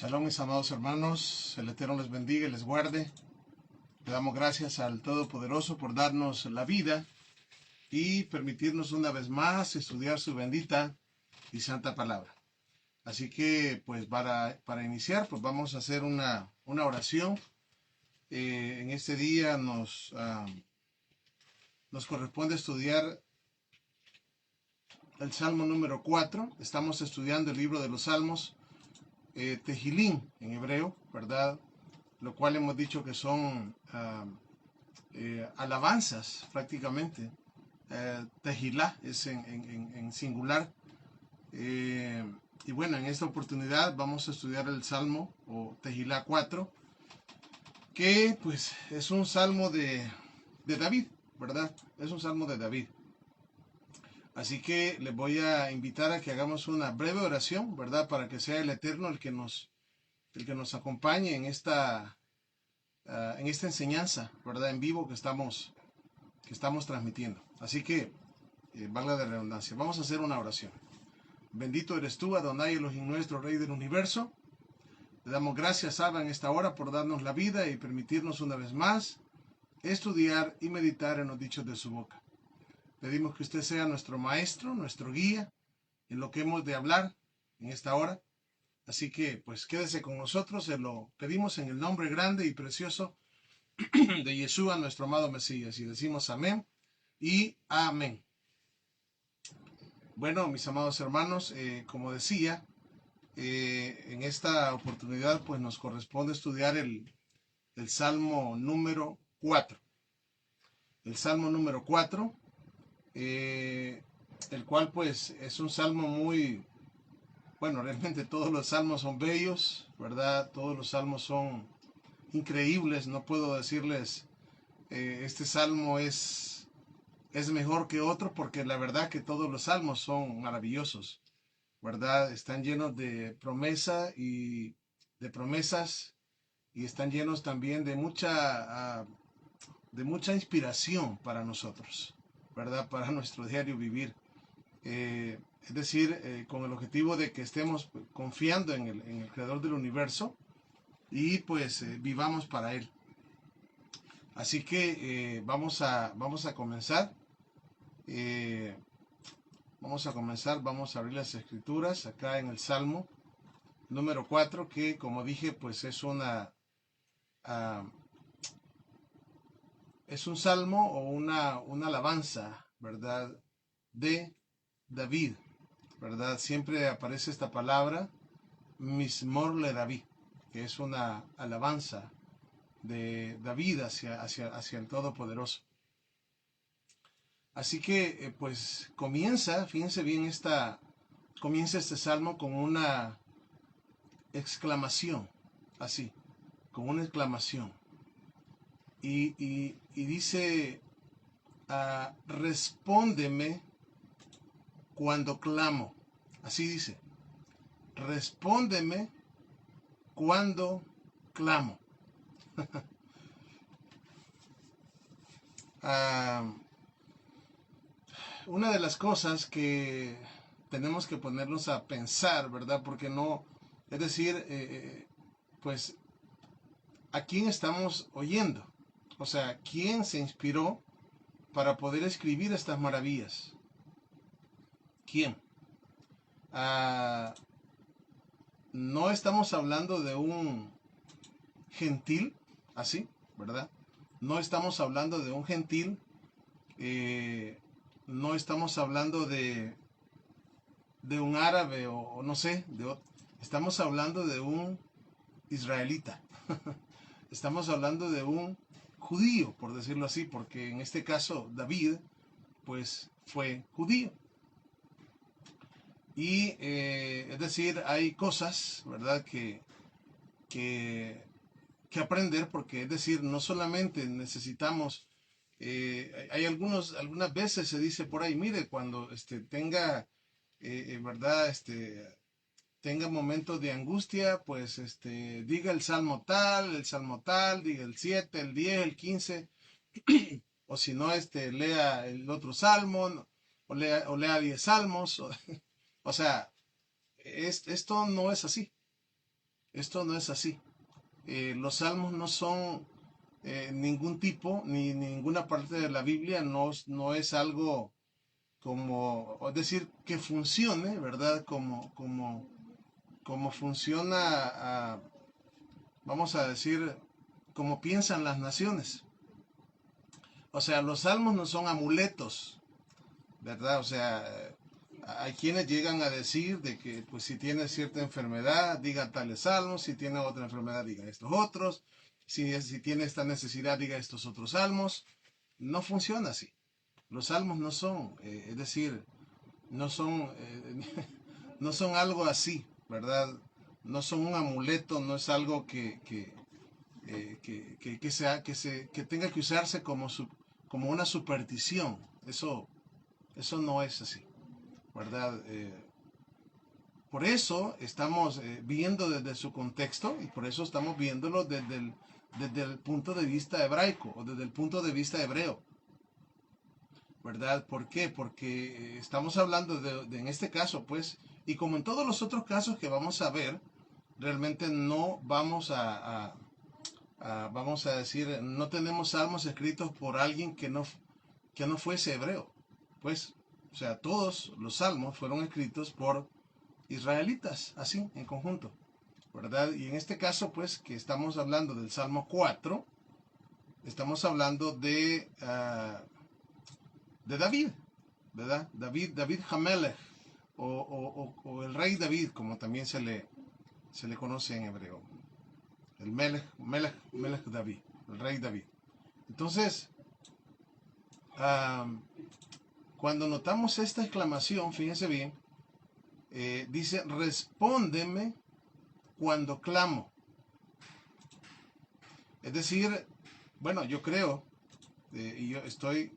Shalom, mis amados hermanos, el Eterno les bendiga y les guarde. Le damos gracias al Todopoderoso por darnos la vida y permitirnos una vez más estudiar su bendita y santa palabra. Así que, pues, para iniciar, pues vamos a hacer una oración. En este día nos corresponde estudiar el Salmo número 4. Estamos estudiando el libro de los Salmos, Tejilín en hebreo, ¿verdad? Lo cual hemos dicho que son alabanzas prácticamente. Tejilá es en singular. Y bueno, en esta oportunidad vamos a estudiar el Salmo o Tejilá 4, que pues es un salmo de David, ¿verdad? Es un salmo de David. Así que les voy a invitar a que hagamos una breve oración, ¿verdad? Para que sea el Eterno el que nos acompañe en esta enseñanza, ¿verdad? En vivo que estamos transmitiendo. Así que, valga de redundancia, vamos a hacer una oración. Bendito eres tú, Adonai Elohim nuestro, Rey del universo. Le damos gracias, Abba, en esta hora por darnos la vida y permitirnos una vez más estudiar y meditar en los dichos de su boca. Pedimos que usted sea nuestro maestro, nuestro guía en lo que hemos de hablar en esta hora. Así que, pues, quédese con nosotros. Se lo pedimos en el nombre grande y precioso de Yeshua, nuestro amado Mesías. Y decimos amén y amén. Bueno, mis amados hermanos, como decía, en esta oportunidad, pues, nos corresponde estudiar el Salmo número 4. El Salmo número 4, el cual, pues, es un salmo muy... Bueno, realmente todos los salmos son bellos, ¿verdad? Todos los salmos son increíbles. No puedo decirles, este salmo es mejor que otro, porque la verdad que todos los salmos son maravillosos, ¿verdad? Están llenos de promesa y de promesas, y están llenos también de mucha inspiración para nosotros, ¿verdad? Para nuestro diario vivir. Es decir, con el objetivo de que estemos confiando en el Creador del universo y pues vivamos para Él. Así que vamos a comenzar. Vamos a abrir las escrituras acá en el Salmo número 4, que como dije, pues es es un salmo o una alabanza, ¿verdad? De David, ¿verdad? Siempre aparece esta palabra, Mismor le David, que es una alabanza de David hacia el Todopoderoso. Así que, pues fíjense bien, comienza este salmo con una exclamación, así, con una exclamación. Y dice, respóndeme cuando clamo. Así dice, respóndeme cuando clamo. Una de las cosas que tenemos que ponernos a pensar, ¿verdad? Porque no, es decir, pues, ¿a quién estamos oyendo? O sea, ¿quién se inspiró para poder escribir estas maravillas? ¿Quién? No estamos hablando de un gentil, así, ¿verdad? No estamos hablando de un gentil, no estamos hablando de un árabe o no sé, estamos hablando de un israelita. Estamos hablando de un judío, por decirlo así, porque en este caso David, pues, fue judío. Y es decir, hay cosas, ¿verdad?, que aprender, porque es decir, no solamente necesitamos, hay algunas veces se dice por ahí, mire, cuando tenga, ¿verdad?, tenga momentos de angustia, pues diga el salmo tal, diga el 7, el 10, el 15, o si no, lea el otro salmo, o lea 10 salmos, o sea, esto no es así. Esto no es así. Los salmos no son ningún tipo, ni ninguna parte de la Biblia no es algo como, es decir, que funcione, ¿verdad? Como funciona, vamos a decir, como piensan las naciones. O sea, los salmos no son amuletos, ¿verdad? O sea, hay quienes llegan a decir de que, pues, si tiene cierta enfermedad, diga tales salmos, si tiene otra enfermedad, diga estos otros, si tiene esta necesidad, diga estos otros salmos. No funciona así. Los salmos no son, es decir, no son, no son algo así, ¿verdad? No son un amuleto, no es algo que tenga que usarse como una superstición. Eso no es así, ¿verdad? Por eso estamos viendo desde su contexto y por eso estamos viéndolo desde el punto de vista hebraico o desde el punto de vista hebreo, ¿verdad? ¿Por qué? Porque estamos hablando en este caso, pues, y como en todos los otros casos que vamos a ver, realmente no vamos vamos a decir, no tenemos salmos escritos por alguien que no fuese hebreo. Pues, o sea, todos los salmos fueron escritos por israelitas, así, en conjunto, ¿verdad? Y en este caso, pues, que estamos hablando del Salmo 4, estamos hablando de David, ¿verdad? David Hamelech, o el rey David, como también se le conoce en hebreo. El Melech David, el rey David. Entonces, cuando notamos esta exclamación, fíjense bien, dice, respóndeme cuando clamo. Es decir, bueno, yo creo, y yo estoy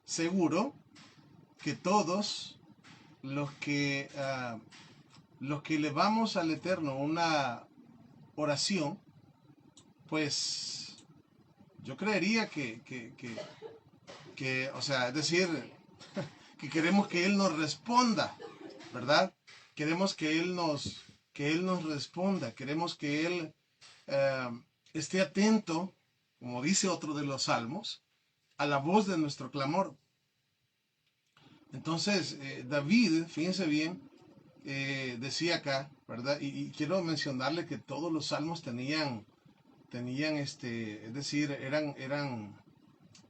seguro, que todos los que elevamos al Eterno una oración, pues yo creería o sea, es decir, que queremos que Él nos responda, ¿verdad? Queremos que Él nos responda, queremos que Él eh, esté atento, como dice otro de los salmos, a la voz de nuestro clamor. Entonces, David, fíjense bien, decía acá, ¿verdad? Y quiero mencionarle que todos los salmos tenían es decir, eran,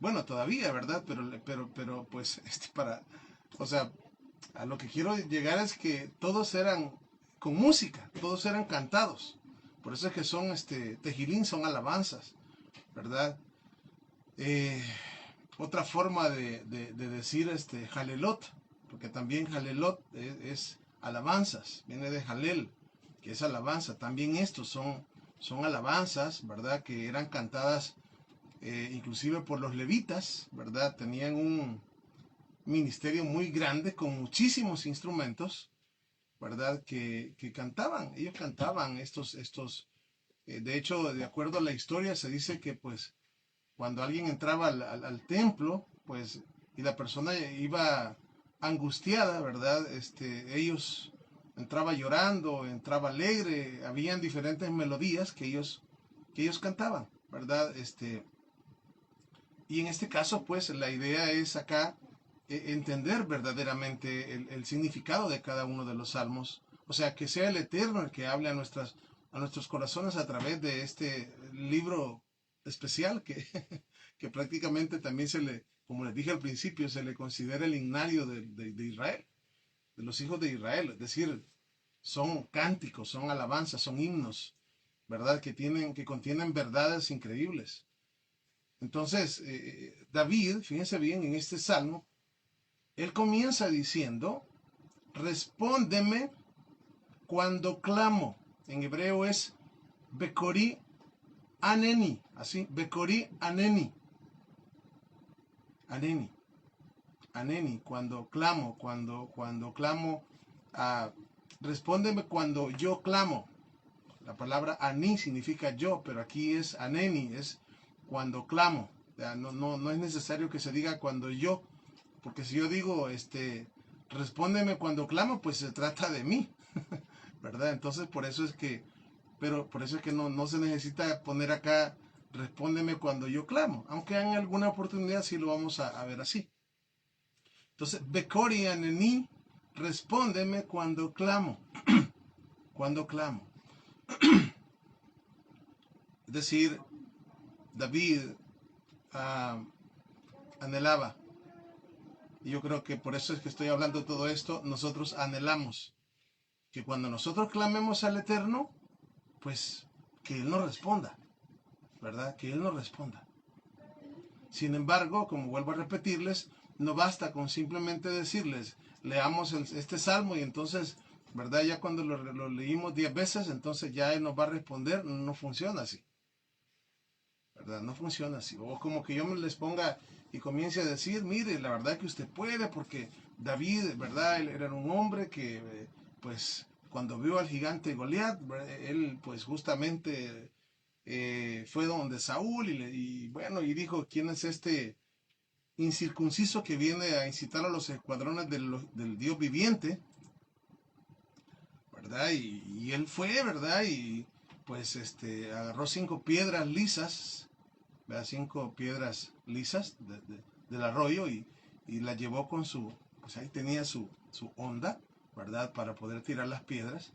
bueno, todavía, ¿verdad? Pero, pues, o sea, a lo que quiero llegar es que todos eran con música, todos eran cantados. Por eso es que son, tejilín, son alabanzas, ¿verdad? Eh, Otra forma de decir, jalelot, porque también jalelot es alabanzas, viene de jalel, que es alabanza. También estos son alabanzas, ¿verdad? Que eran cantadas inclusive por los levitas, ¿verdad? Tenían un ministerio muy grande con muchísimos instrumentos, ¿verdad? Que cantaban, ellos cantaban de hecho, de acuerdo a la historia, se dice que pues cuando alguien entraba al templo, pues, y la persona iba angustiada, ¿verdad? Ellos entraba llorando, entraba alegre, habían diferentes melodías que ellos cantaban, ¿verdad? Y en este caso, pues, la idea es acá entender verdaderamente el significado de cada uno de los salmos. O sea, que sea el Eterno el que hable a nuestros corazones a través de este libro especial que, que prácticamente también como les dije al principio, se le considera el himnario de Israel, de los hijos de Israel. Es decir, son cánticos, son alabanzas, son himnos, ¿verdad? Que contienen verdades increíbles. Entonces, David, fíjense bien, en este salmo, él comienza diciendo, respóndeme cuando clamo. En hebreo es Bekori Aneni, así, Bekori Aneni. Aneni, Aneni, cuando clamo, respóndeme cuando yo clamo. La palabra Ani significa yo, pero aquí es Aneni, es cuando clamo. No es necesario que se diga cuando yo, porque si yo digo, respóndeme cuando clamo, pues se trata de mí, ¿verdad? Entonces por eso es que pero por eso es que no se necesita poner acá, respóndeme cuando yo clamo, aunque en alguna oportunidad sí lo vamos a ver así. Entonces, Bekori Aneni, respóndeme cuando clamo, cuando clamo. Es decir, David anhelaba. Y yo creo que por eso es que estoy hablando de todo esto. Nosotros anhelamos que cuando nosotros clamemos al Eterno, pues que Él nos responda, ¿verdad? Que Él nos responda. Sin embargo, como vuelvo a repetirles, no basta con simplemente decirles, leamos este salmo y entonces, ¿verdad? Ya cuando lo leímos 10 veces, entonces ya Él nos va a responder. No funciona así, ¿verdad? No funciona así. O como que yo me les ponga y comience a decir, mire, la verdad que usted puede, porque David, ¿verdad? Él era un hombre que, pues, cuando vio al gigante Goliat, él, pues, justamente fue donde Saúl y bueno, y dijo, ¿quién es este incircunciso que viene a incitar a los escuadrones del Dios viviente? ¿Verdad? Y él fue, ¿verdad? Y pues agarró 5 piedras lisas, ¿verdad? 5 piedras lisas del arroyo y la llevó con pues ahí tenía su onda, ¿verdad? Para poder tirar las piedras.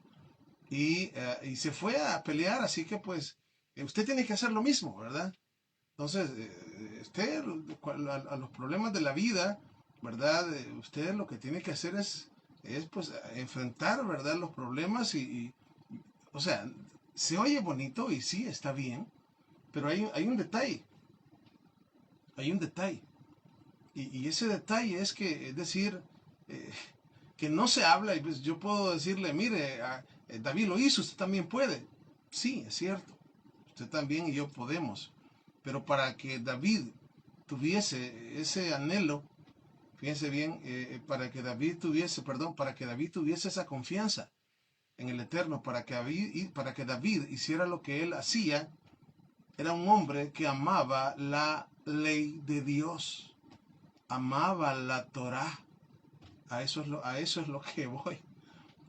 Y se fue a pelear, así que pues usted tiene que hacer lo mismo, ¿verdad? Entonces, usted a los problemas de la vida, ¿verdad? Usted lo que tiene que hacer es pues enfrentar, ¿verdad? Los problemas o sea, se oye bonito y sí, está bien, pero hay un detalle, hay un detalle. Y ese detalle es que, es decir, eh, que no se habla y pues yo puedo decirle, mire, David lo hizo, usted también puede. Sí, es cierto, usted también y yo podemos. Pero para que David tuviese ese anhelo, fíjense bien, para que David tuviese esa confianza en el Eterno, para que David hiciera lo que él hacía, era un hombre que amaba la ley de Dios, amaba la Torá. A eso es lo que voy.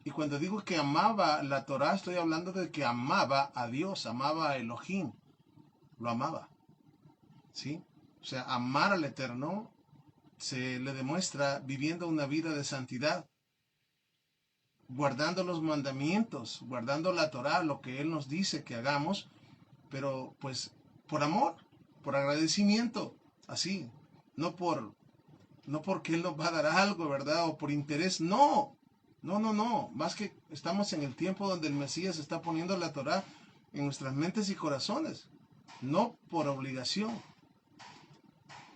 Y cuando digo que amaba la Torá, estoy hablando de que amaba a Dios, amaba a Elohim, lo amaba. ¿Sí? O sea, amar al Eterno se le demuestra viviendo una vida de santidad, guardando los mandamientos, guardando la Torá, lo que Él nos dice que hagamos, pero pues por amor, por agradecimiento, así, no por no porque Él nos va a dar algo, ¿verdad? O por interés, no, no, más que estamos en el tiempo donde el Mesías está poniendo la Torá en nuestras mentes y corazones, no por obligación,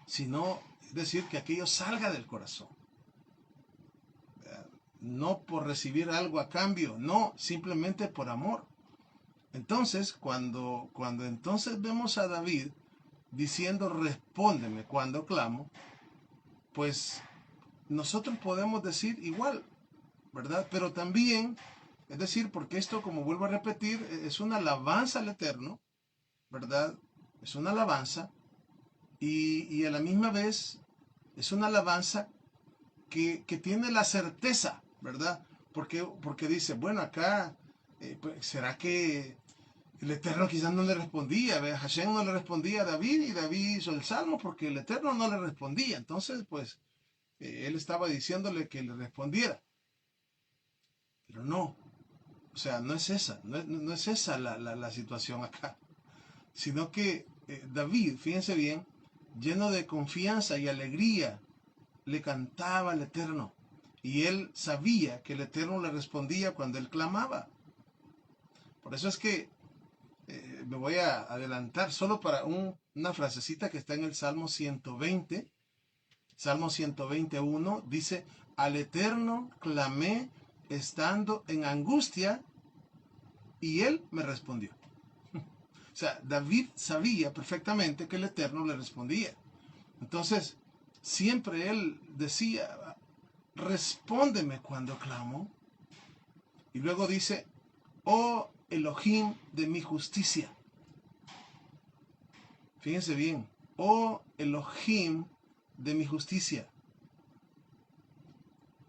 sino, es decir, que aquello salga del corazón. No por recibir algo a cambio, no, simplemente por amor. Entonces, cuando entonces vemos a David diciendo, respóndeme cuando clamo, pues nosotros podemos decir igual, ¿verdad? Pero también, es decir, porque esto, como vuelvo a repetir, es una alabanza al Eterno, ¿verdad? Es una alabanza y a la misma vez es una alabanza que tiene la certeza, ¿verdad? Porque dice, bueno, acá, pues, ¿será que el Eterno quizás no le respondía? Hashem no le respondía a David y David hizo el salmo porque el Eterno no le respondía. Entonces, pues, él estaba diciéndole que le respondiera. Pero no, o sea, no es esa, no es esa la situación acá. Sino que David, fíjense bien, lleno de confianza y alegría, le cantaba al Eterno. Y él sabía que el Eterno le respondía cuando él clamaba. Por eso es que me voy a adelantar solo para una frasecita que está en el Salmo 120. Salmo 121 dice, al Eterno clamé estando en angustia y él me respondió. O sea, David sabía perfectamente que el Eterno le respondía. Entonces, siempre él decía, respóndeme cuando clamo. Y luego dice, oh Elohim de mi justicia. Fíjense bien, oh Elohim de mi justicia.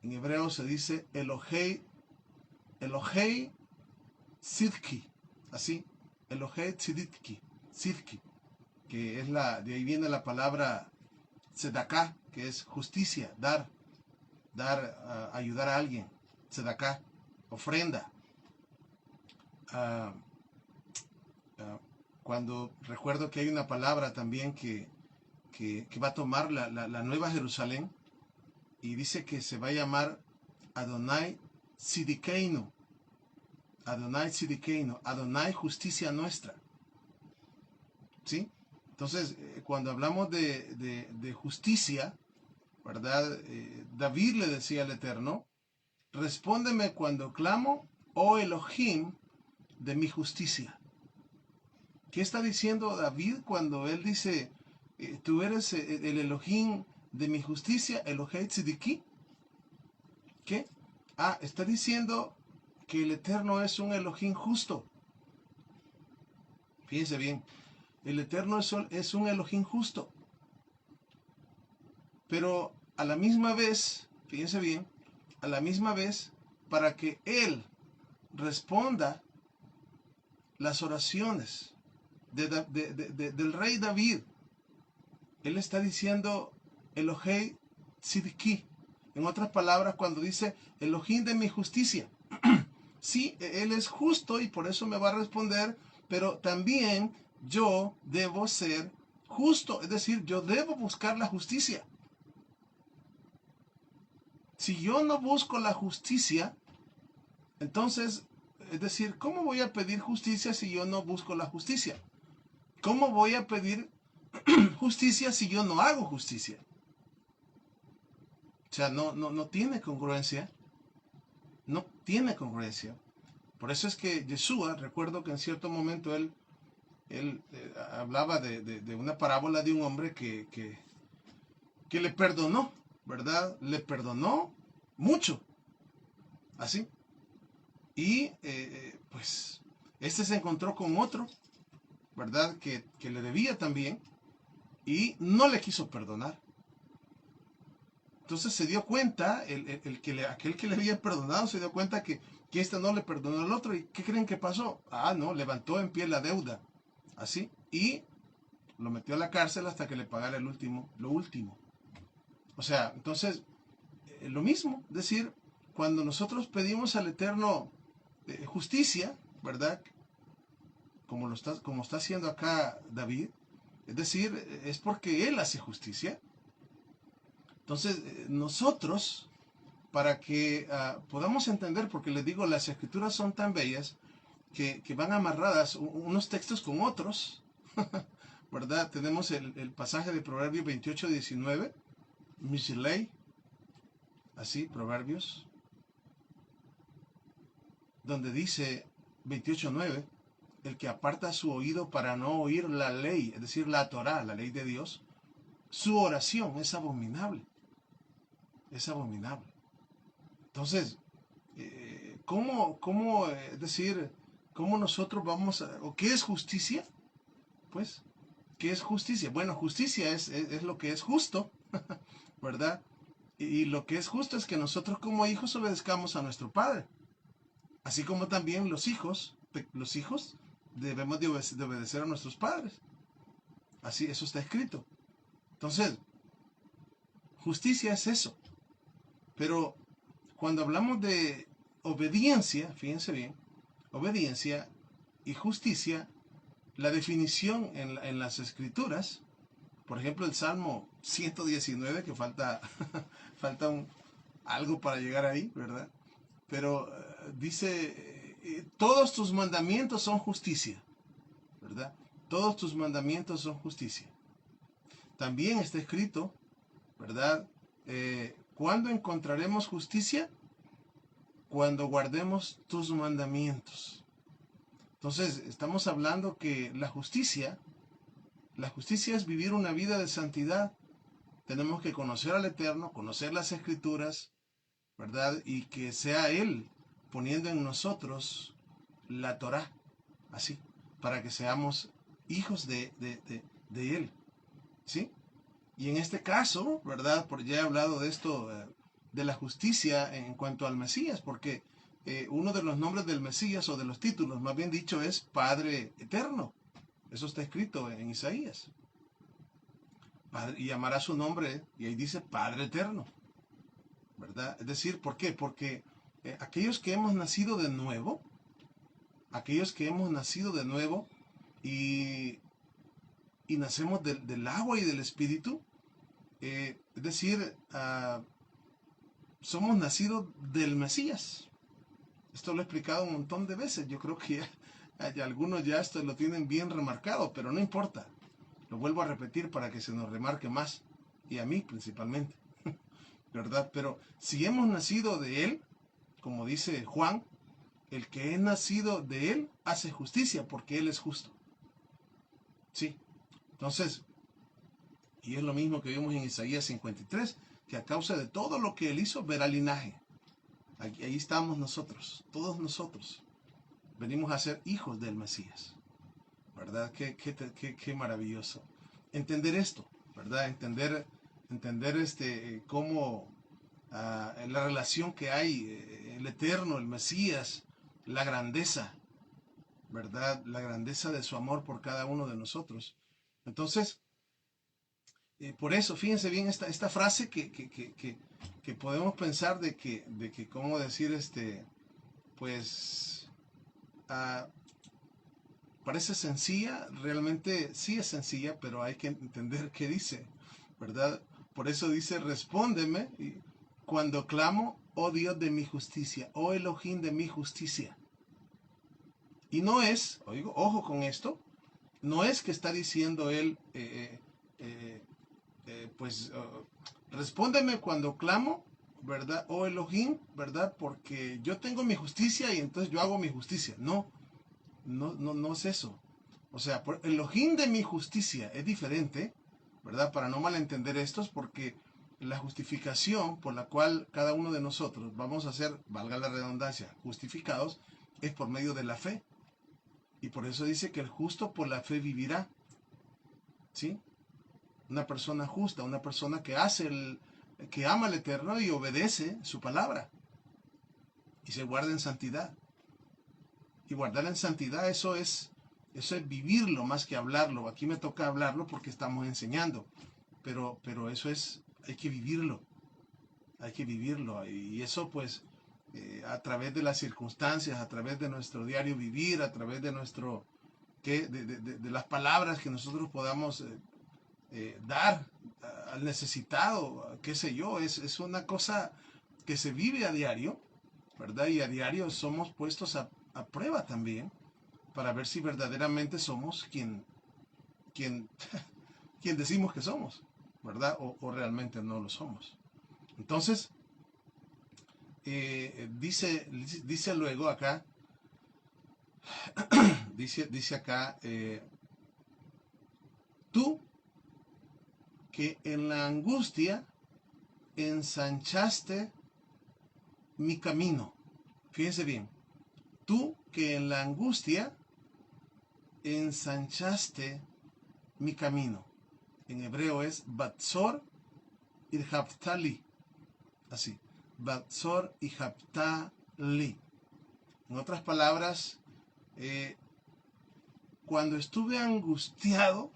En hebreo se dice Elohei Sidki. así, Elohei Tzidki, que es de ahí viene la palabra Tzedaká, que es justicia, dar, ayudar a alguien, Tzedaká, ofrenda. Cuando recuerdo que hay una palabra también que va a tomar la Nueva Jerusalén, y dice que se va a llamar Adonai Tzidkeinu, Adonai Tzidkeinu, Adonai justicia nuestra. ¿Sí? Entonces, cuando hablamos de justicia, ¿verdad? David le decía al Eterno, respóndeme cuando clamo, oh Elohim, de mi justicia. ¿Qué está diciendo David cuando él dice, tú eres el Elohim de mi justicia, Elohei Tzidki? ¿Qué? Está diciendo que el Eterno es un Elohim justo. Fíjense bien, el Eterno es un Elohim justo. Pero a la misma vez, fíjense bien, a la misma vez, para que Él responda las oraciones del rey David, Él está diciendo Elohei Tzidki. En otras palabras, cuando dice Elohim de mi justicia. Sí, Él es justo y por eso me va a responder, pero también yo debo ser justo, es decir, yo debo buscar la justicia. Si yo no busco la justicia, entonces, es decir, ¿cómo voy a pedir justicia si yo no busco la justicia? ¿Cómo voy a pedir justicia si yo no hago justicia? O sea, no tiene congruencia. No tiene congruencia. Por eso es que Yeshua, recuerdo que en cierto momento él hablaba de una parábola de un hombre que le perdonó, ¿verdad? Le perdonó mucho. Así. Y pues este se encontró con otro, ¿verdad? Que le debía también y no le quiso perdonar. Entonces se dio cuenta, aquel que le había perdonado se dio cuenta que este no le perdonó al otro. ¿Y qué creen que pasó? No, levantó en pie la deuda. Así. Y lo metió a la cárcel hasta que le pagara lo último. O sea, entonces, lo mismo. Es decir, cuando nosotros pedimos al Eterno justicia, ¿verdad? Como está haciendo acá David. Es decir, es porque Él hace justicia. Entonces, nosotros, para que podamos entender, porque les digo, las escrituras son tan bellas que van amarradas unos textos con otros, ¿verdad? Tenemos el pasaje de Proverbios 28:19, Mishlei, así, Proverbios, donde dice 28:9, el que aparta su oído para no oír la ley, es decir, la Torá, la ley de Dios, su oración es abominable. Es abominable. Entonces, ¿cómo decir, cómo nosotros vamos o qué es justicia? Pues, ¿qué es justicia? Bueno, justicia es lo que es justo, ¿verdad? Y lo que es justo es que nosotros como hijos obedezcamos a nuestro padre. Así como también los hijos debemos de obedecer a nuestros padres. Así, eso está escrito. Entonces, justicia es eso. Pero cuando hablamos de obediencia, fíjense bien, obediencia y justicia, la definición en las escrituras, por ejemplo el Salmo 119, que falta algo para llegar ahí, ¿verdad? Pero dice, todos tus mandamientos son justicia, ¿verdad? Todos tus mandamientos son justicia. También está escrito, ¿verdad? ¿Cuándo encontraremos justicia? Cuando guardemos tus mandamientos. Entonces, estamos hablando que la justicia es vivir una vida de santidad. Tenemos que conocer al Eterno, conocer las Escrituras, ¿verdad? Y que sea Él poniendo en nosotros la Torá, así, para que seamos hijos de Él, ¿sí? Y en este caso, ¿verdad? Porque ya he hablado de esto, de la justicia en cuanto al Mesías, porque uno de los nombres del Mesías, o de los títulos, más bien dicho, es Padre Eterno. Eso está escrito en Isaías. Y llamará su nombre, y ahí dice Padre Eterno, ¿verdad? Es decir, ¿por qué? Porque aquellos que hemos nacido de nuevo, y nacemos del agua y del Espíritu, es decir, somos nacidos del Mesías. Esto lo he explicado un montón de veces. Yo creo que algunos ya esto lo tienen bien remarcado, pero no importa. Lo vuelvo a repetir para que se nos remarque más, y a mí principalmente, ¿verdad? Pero si hemos nacido de Él, como dice Juan, el que es nacido de Él hace justicia, porque Él es justo. Sí. Entonces, y es lo mismo que vimos en Isaías 53, que a causa de todo lo que Él hizo, verá linaje. Ahí estamos nosotros, todos nosotros. Venimos a ser hijos del Mesías, ¿verdad? Qué maravilloso. Entender esto, ¿verdad? Entender cómo la relación que hay, el Eterno, el Mesías, la grandeza, ¿verdad? La grandeza de su amor por cada uno de nosotros. Entonces, por eso, fíjense bien esta frase que podemos pensar de que ¿cómo decir? Pues, parece sencilla, realmente sí es sencilla, pero hay que entender qué dice, ¿verdad? Por eso dice, respóndeme cuando clamo, oh Dios de mi justicia, oh Elohim de mi justicia. Y no es, ojo con esto, no es que está diciendo él, respóndeme cuando clamo, ¿verdad? Oh Elohim, ¿verdad? Porque yo tengo mi justicia y entonces yo hago mi justicia. No es eso. O sea, Elohim de mi justicia es diferente, ¿verdad? Para no malentender estos, porque la justificación por la cual cada uno de nosotros vamos a ser, valga la redundancia, justificados, es por medio de la fe. Y por eso dice que el justo por la fe vivirá. ¿Sí? Una persona justa, una persona que que ama al Eterno y obedece su palabra. Y se guarda en santidad. Y guardar en santidad, eso es vivirlo más que hablarlo. Aquí me toca hablarlo porque estamos enseñando. Pero eso hay que vivirlo. Hay que vivirlo. Y eso pues a través de las circunstancias, a través de nuestro diario vivir, a través de de las palabras que nosotros podamos dar al necesitado, qué sé yo, es una cosa que se vive a diario, ¿verdad? Y a diario somos puestos a prueba también, para ver si verdaderamente somos quien decimos que somos, ¿verdad? O realmente no lo somos. Entonces, dice luego acá, dice acá, tú que en la angustia ensanchaste mi camino. Fíjense bien, tú que en la angustia ensanchaste mi camino. En hebreo es Batzor y Haptali. Así, Batzor y Haptali. En otras palabras, cuando estuve angustiado,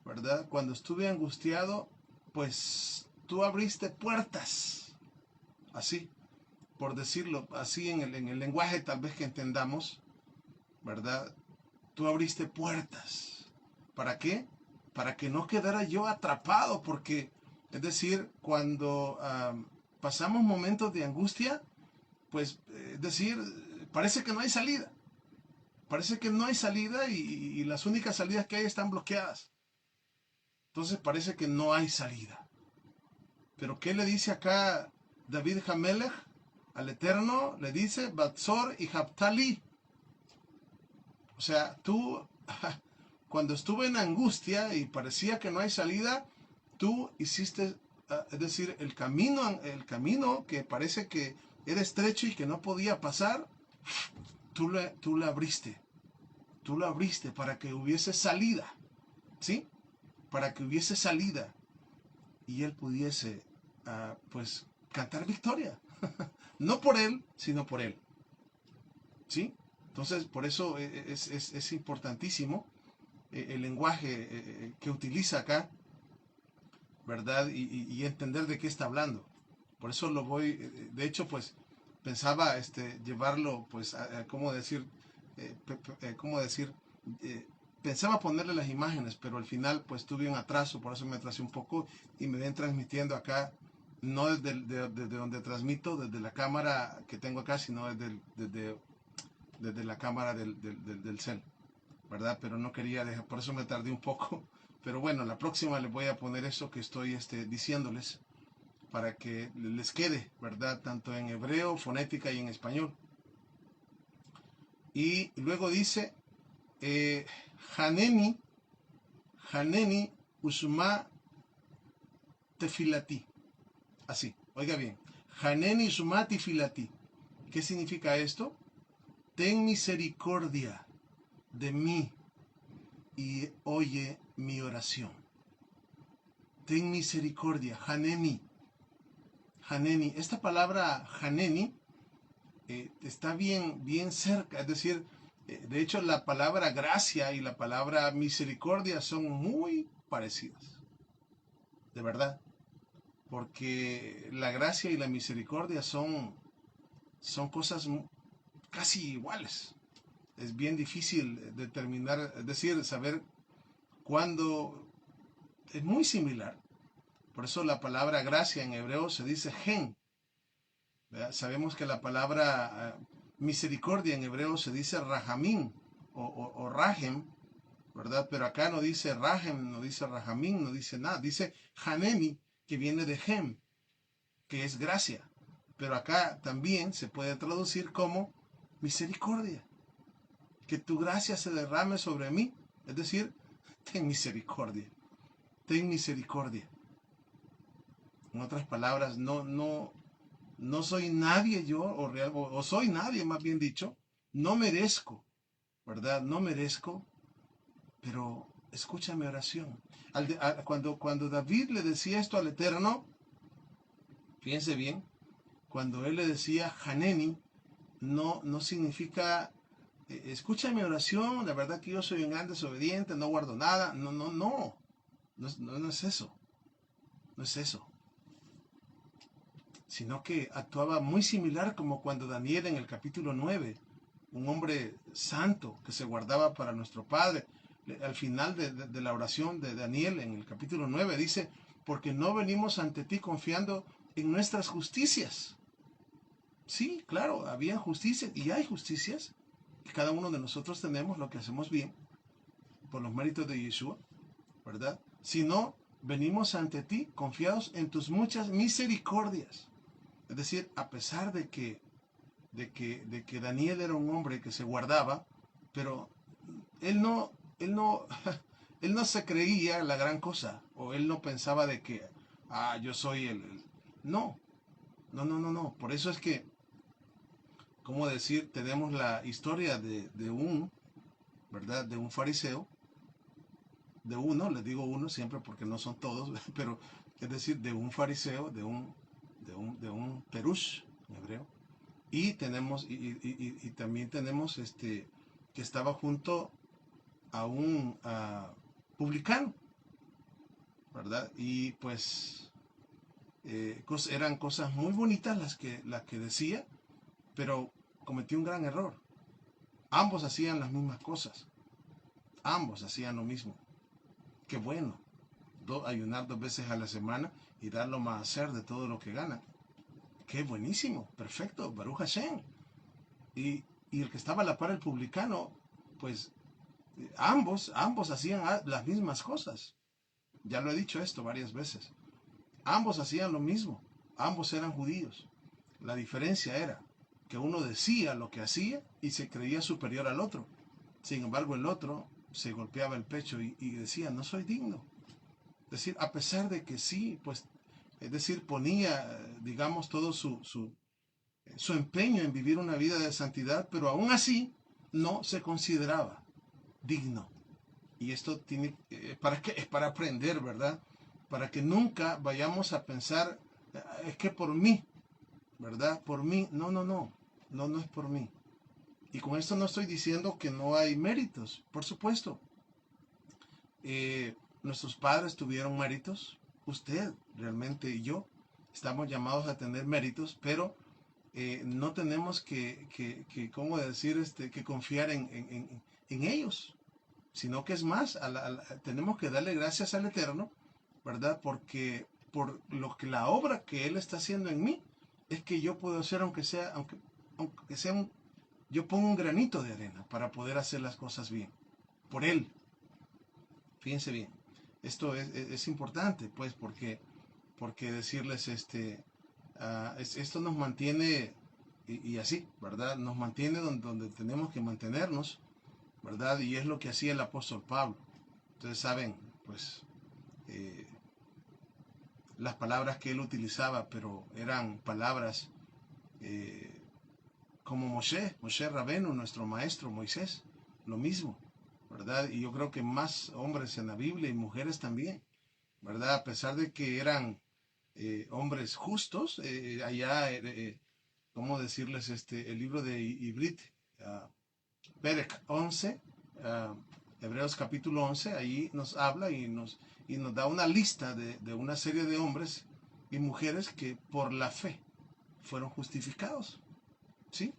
¿verdad? Cuando estuve angustiado, pues tú abriste puertas. Así, por decirlo así en el lenguaje tal vez que entendamos, ¿verdad? Tú abriste puertas. ¿Para qué? Para que no quedara yo atrapado, porque, es decir, cuando pasamos momentos de angustia, pues, es decir, parece que no hay salida. Parece que no hay salida y las únicas salidas que hay están bloqueadas. Entonces parece que no hay salida. Pero ¿qué le dice acá David Hamelech al Eterno? Le dice, Batzor y Haptali. O sea, tú, cuando estuve en angustia y parecía que no hay salida, tú hiciste, es decir, el camino que parece que era estrecho y que no podía pasar, tú lo abriste. Tú lo abriste para que hubiese salida. ¿Sí? Para que hubiese salida y él pudiese, pues, cantar victoria. No por él, sino por él. ¿sí? Entonces, por eso es importantísimo el lenguaje que utiliza acá, ¿verdad? Y entender de qué está hablando. Por eso lo voy, de hecho, pues pensaba llevarlo, pues, ¿cómo decir? ¿Cómo decir? Eh, Pensaba ponerle las imágenes, pero al final, pues, tuve un atraso, por eso me atrasé un poco y me ven transmitiendo acá, no desde donde transmito, desde la cámara que tengo acá, sino desde la cámara del cel, ¿verdad? Pero no quería dejar, por eso me tardé un poco. Pero bueno, la próxima les voy a poner eso que estoy diciéndoles para que les quede, ¿verdad? Tanto en hebreo, fonética y en español. Y luego dice, Haneni, Haneni Usma Tefilati. Así, oiga bien. Haneni Usma Tefilati. ¿Qué significa esto? Ten misericordia de mí y oye mi oración. Ten misericordia, Haneni. Haneni. Esta palabra Haneni está bien cerca, es decir, de hecho la palabra gracia y la palabra misericordia son muy parecidas, de verdad, porque la gracia y la misericordia son cosas casi iguales. Es bien difícil determinar, es decir, saber cuándo es muy similar. Por eso la palabra gracia en hebreo se dice gen. ¿Verdad? Sabemos que la palabra misericordia en hebreo se dice rahamim o rahem, ¿verdad? Pero acá no dice rahem, no dice rahamim, no dice nada. Dice hanemi, que viene de hem, que es gracia. Pero acá también se puede traducir como misericordia. Que tu gracia se derrame sobre mí. Es decir, ten misericordia. Ten misericordia. En otras palabras, no soy nadie yo, o soy nadie más bien dicho, no merezco, ¿verdad? No merezco, pero escucha mi oración. Cuando David le decía esto al Eterno, fíjense bien, cuando él le decía Haneni, no significa, escucha mi oración, la verdad que yo soy un gran desobediente, no guardo nada, no es eso, no es eso. Sino que actuaba muy similar como cuando Daniel en el capítulo 9, un hombre santo que se guardaba para nuestro Padre, al final de la oración de Daniel en el capítulo 9 dice, porque no venimos ante ti confiando en nuestras justicias. Sí, claro, había justicia y hay justicias. Cada uno de nosotros tenemos lo que hacemos bien por los méritos de Yeshua, ¿verdad? Sino venimos ante ti confiados en tus muchas misericordias. Es decir, a pesar de que Daniel era un hombre que se guardaba, pero él no, él no se creía la gran cosa, o él no pensaba de que, yo soy No, no. Por eso es que, ¿cómo decir? Tenemos la historia ¿verdad? De un fariseo, de uno, les digo uno siempre porque no son todos, pero es decir, de un fariseo, de un perush en hebreo, y tenemos y también tenemos que estaba junto a un publicano, ¿verdad? Y pues eran cosas muy bonitas las que decía, pero cometió un gran error. Ambos hacían las mismas cosas, ambos hacían lo mismo. Qué bueno, ayunar 2 veces a la semana y dar lo más hacer de todo lo que gana. Qué buenísimo, perfecto, Baruch Hashem. Y el que estaba a la par, el publicano, pues ambos hacían las mismas cosas. Ya lo he dicho esto varias veces. Ambos hacían lo mismo, ambos eran judíos. La diferencia era que uno decía lo que hacía y se creía superior al otro. Sin embargo, el otro se golpeaba el pecho y decía, no soy digno. Es decir, a pesar de que sí, pues, es decir, ponía, digamos, todo su empeño en vivir una vida de santidad, pero aún así no se consideraba digno. Y esto tiene, ¿para qué? Es para aprender, ¿verdad? Para que nunca vayamos a pensar, es que por mí, ¿verdad? Por mí, no es por mí. Y con esto no estoy diciendo que no hay méritos, por supuesto. Nuestros padres tuvieron méritos, usted realmente y yo estamos llamados a tener méritos, pero no tenemos ¿cómo decir? Que confiar en ellos, sino que es más, tenemos que darle gracias al Eterno, ¿verdad? Porque por lo que la obra que Él está haciendo en mí, es que yo puedo hacer, aunque sea yo pongo un granito de arena para poder hacer las cosas bien, por Él. Fíjense bien, esto es importante, pues, porque decirles, esto nos mantiene, y así, ¿verdad? Nos mantiene donde tenemos que mantenernos, ¿verdad? Y es lo que hacía el apóstol Pablo. Ustedes saben, pues, eh, las palabras que él utilizaba, pero eran palabras eh, como Moshe Rabenu, nuestro maestro Moisés, lo mismo, ¿verdad? Y yo creo que más hombres en la Biblia y mujeres también, ¿verdad? A pesar de que eran hombres justos, ¿cómo decirles? El libro de Ibrit, Perek 11, uh, Hebreos capítulo 11, ahí nos habla y nos da una lista de una serie de hombres y mujeres que por la fe fueron justificados, ¿sí?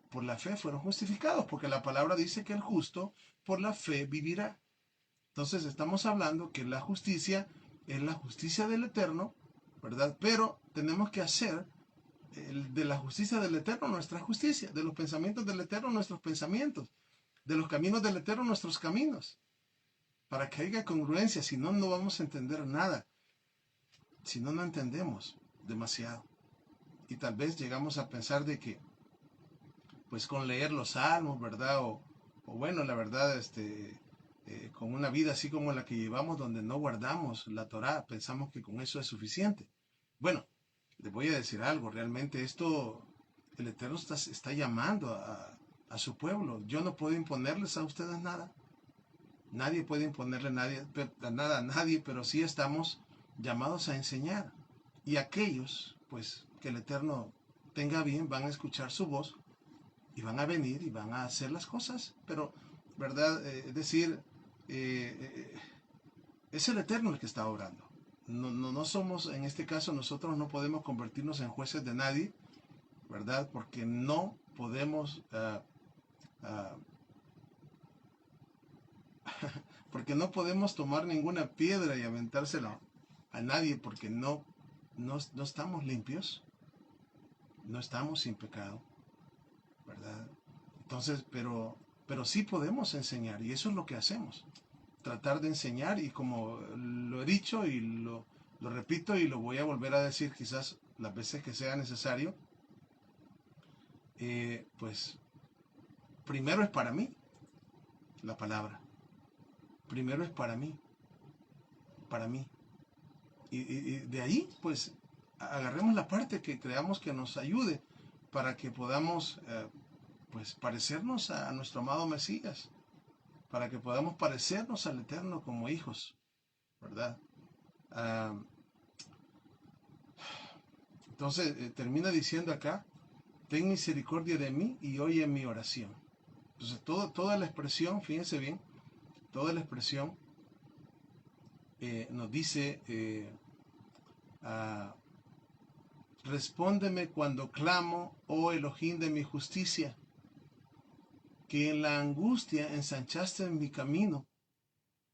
Por la fe fueron justificados, porque la palabra dice que el justo por la fe vivirá. Entonces estamos hablando que la justicia es la justicia del Eterno, ¿verdad? Pero tenemos que hacer de la justicia del Eterno nuestra justicia, de los pensamientos del Eterno nuestros pensamientos, de los caminos del Eterno nuestros caminos, para que haya congruencia, si no, no vamos a entender nada, si no, no entendemos demasiado. Y tal vez llegamos a pensar de que, pues con leer los salmos, ¿verdad? O bueno, la verdad, con una vida así como la que llevamos, donde no guardamos la Torá, pensamos que con eso es suficiente. Bueno, les voy a decir algo, realmente esto, el Eterno está llamando a su pueblo. Yo no puedo imponerles a ustedes nada. Nadie puede imponerle nada a nadie, pero sí estamos llamados a enseñar. Y aquellos, pues, que el Eterno tenga bien, van a escuchar su voz y van a venir y van a hacer las cosas. Pero, ¿verdad? Es decir, es el Eterno el que está obrando. No somos, en este caso, nosotros no podemos convertirnos en jueces de nadie, ¿verdad? Porque no podemos, porque no podemos tomar ninguna piedra y aventársela a nadie, porque no estamos limpios, no estamos sin pecado, ¿verdad? Entonces, pero sí podemos enseñar, y eso es lo que hacemos. Tratar de enseñar, y como lo he dicho y lo repito y lo voy a volver a decir quizás las veces que sea necesario, pues primero es para mí la palabra, primero es para mí, para mí. Y de ahí, pues, agarremos la parte que creamos que nos ayude para que podamos, pues, parecernos a nuestro amado Mesías, para que podamos parecernos al Eterno como hijos, ¿verdad? Ah, entonces, termina diciendo acá, ten misericordia de mí y oye mi oración. Entonces, toda la expresión, fíjense bien, toda la expresión nos dice, ah, respóndeme cuando clamo, oh Elohim de mi justicia, que en la angustia ensanchaste en mi camino.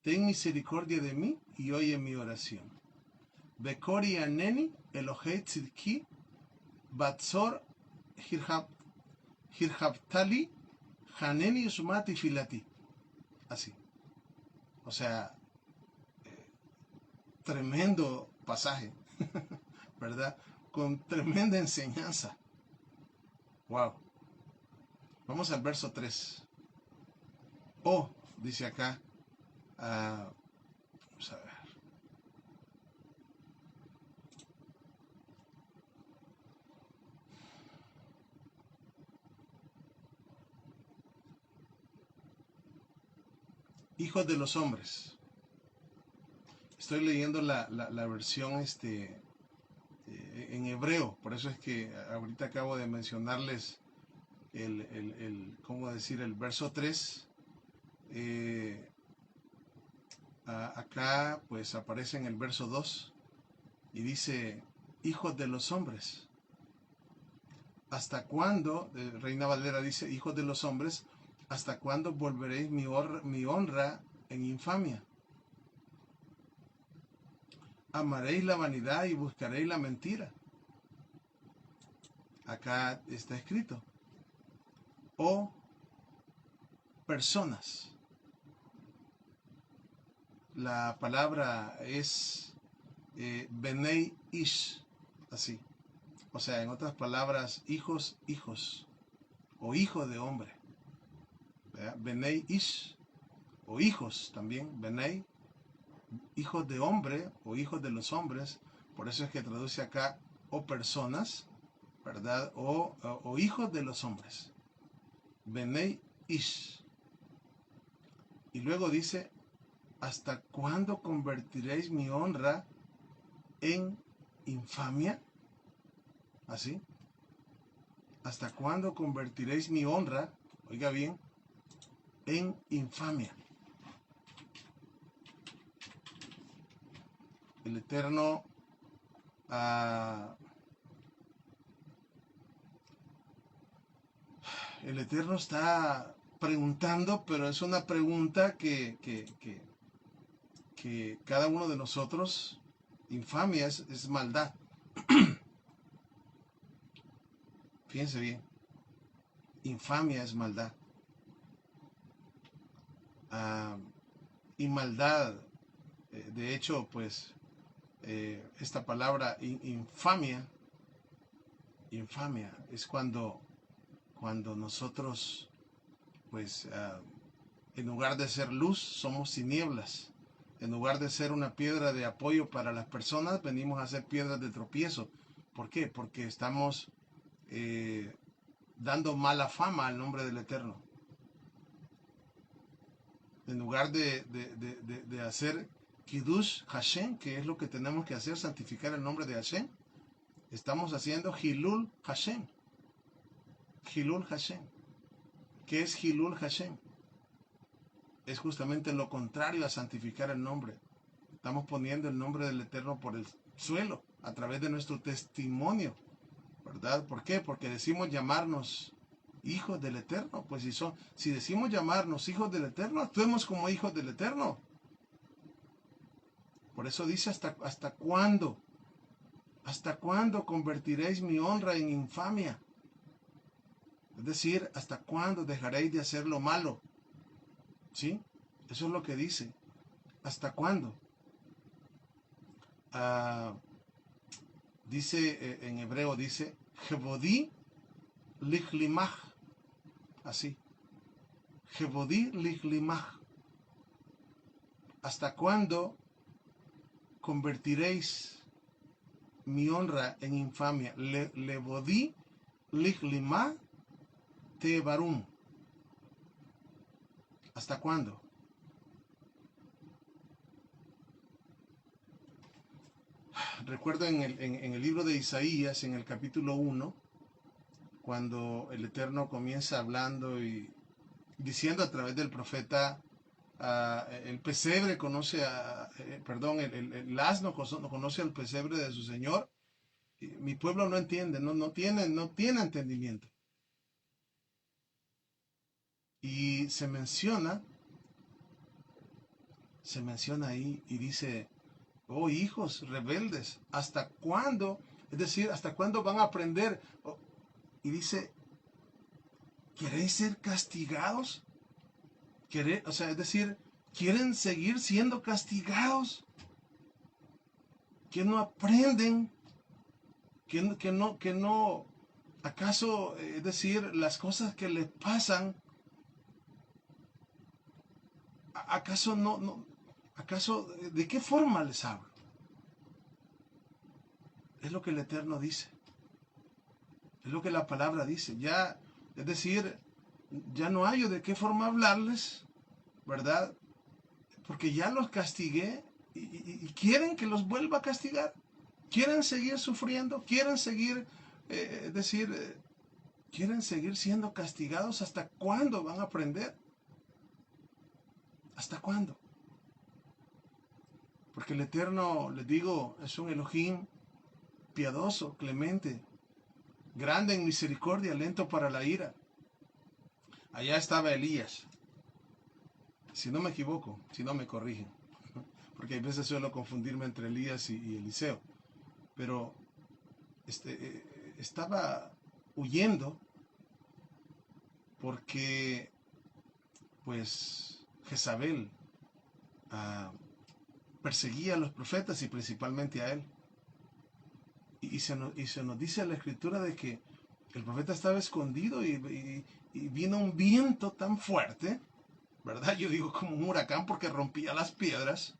Ten misericordia de mí y oye mi oración. Bekori aneni Elohei tzidki, batzor hirhabtali, haneni usmati filati. Así. O sea, tremendo pasaje, ¿verdad? Con tremenda enseñanza. Wow. Vamos al verso 3. Oh, dice acá. Vamos a ver. Hijos de los hombres. Estoy leyendo la versión en hebreo, por eso es que ahorita acabo de mencionarles ¿cómo decir? El verso 3. Acá pues aparece en el verso 2 y dice, hijos de los hombres. ¿Hasta cuándo? Reina Valera dice, hijos de los hombres, ¿hasta cuándo volveréis mi honra en infamia? Amaréis la vanidad y buscaréis la mentira. Acá está escrito. O personas. La palabra es Benei Ish, así. O sea, en otras palabras, hijos, o hijo de hombre. Benei Ish, o hijos también, Benei, hijos de hombre, o hijos de los hombres. Por eso es que traduce acá, o personas, ¿verdad? O hijos de los hombres. Benei Ish. Y luego dice, ¿hasta cuándo convertiréis mi honra en infamia? Así. ¿Hasta cuándo convertiréis mi honra, oiga bien, en infamia? El Eterno está preguntando, pero es una pregunta que cada uno de nosotros, infamia es maldad. Fíjense bien, infamia es maldad. Y maldad, de hecho, pues, esta palabra infamia es cuando nosotros, pues, en lugar de ser luz, somos tinieblas. En lugar de ser una piedra de apoyo para las personas, venimos a ser piedras de tropiezo. ¿Por qué? Porque estamos dando mala fama al nombre del Eterno. En lugar de hacer Kiddush Hashem, que es lo que tenemos que hacer, santificar el nombre de Hashem, estamos haciendo Hilul Hashem. Hilul Hashem. ¿Qué es Hilul Hashem? Es justamente lo contrario a santificar el nombre. Estamos poniendo el nombre del Eterno por el suelo, a través de nuestro testimonio, ¿verdad? ¿Por qué? Porque decimos llamarnos hijos del Eterno. Pues si decimos llamarnos hijos del Eterno, actuemos como hijos del Eterno. Por eso dice, ¿hasta cuándo? ¿Hasta cuándo convertiréis mi honra en infamia? Es decir, ¿hasta cuándo dejaréis de hacer lo malo? ¿Sí? Eso es lo que dice. ¿Hasta cuándo? Dice en hebreo, dice, Jebodí lichlimach. Así. Jebodí lichlimach. ¿Hasta cuándo convertiréis mi honra en infamia? Lebodí lichlimach tebarum. ¿Hasta cuándo? Recuerdo en el libro de Isaías, en el capítulo 1, cuando el Eterno comienza hablando y diciendo a través del profeta, el pesebre conoce el asno conoce al pesebre de su Señor. Mi pueblo no entiende, no tiene entendimiento. Y se menciona ahí y dice, oh hijos rebeldes, ¿hasta cuándo? Es decir, ¿hasta cuándo van a aprender? Y dice, ¿queréis ser castigados? Es decir, ¿quieren seguir siendo castigados? ¿Que no aprenden? ¿Que no? ¿Acaso, es decir, las cosas que les pasan, acaso ¿acaso de qué forma les hablo? Es lo que el Eterno dice. Es lo que la palabra dice. Ya, es decir, ya no hay de qué forma hablarles, ¿verdad? Porque ya los castigué y quieren que los vuelva a castigar. Quieren seguir sufriendo, quieren seguir, ¿Quieren seguir siendo castigados? ¿Hasta cuándo van a aprender? ¿Hasta cuándo? Porque el Eterno, les digo, es un Elohim piadoso, clemente, grande en misericordia, lento para la ira. Allá estaba Elías, si no me equivoco, si no me corrigen, porque a veces suelo confundirme entre Elías y Eliseo, pero estaba huyendo porque pues Jezabel ah, perseguía a los profetas y principalmente a él. Y se nos dice en la escritura de que el profeta estaba escondido y vino un viento tan fuerte, ¿verdad? Yo digo como un huracán porque rompía las piedras,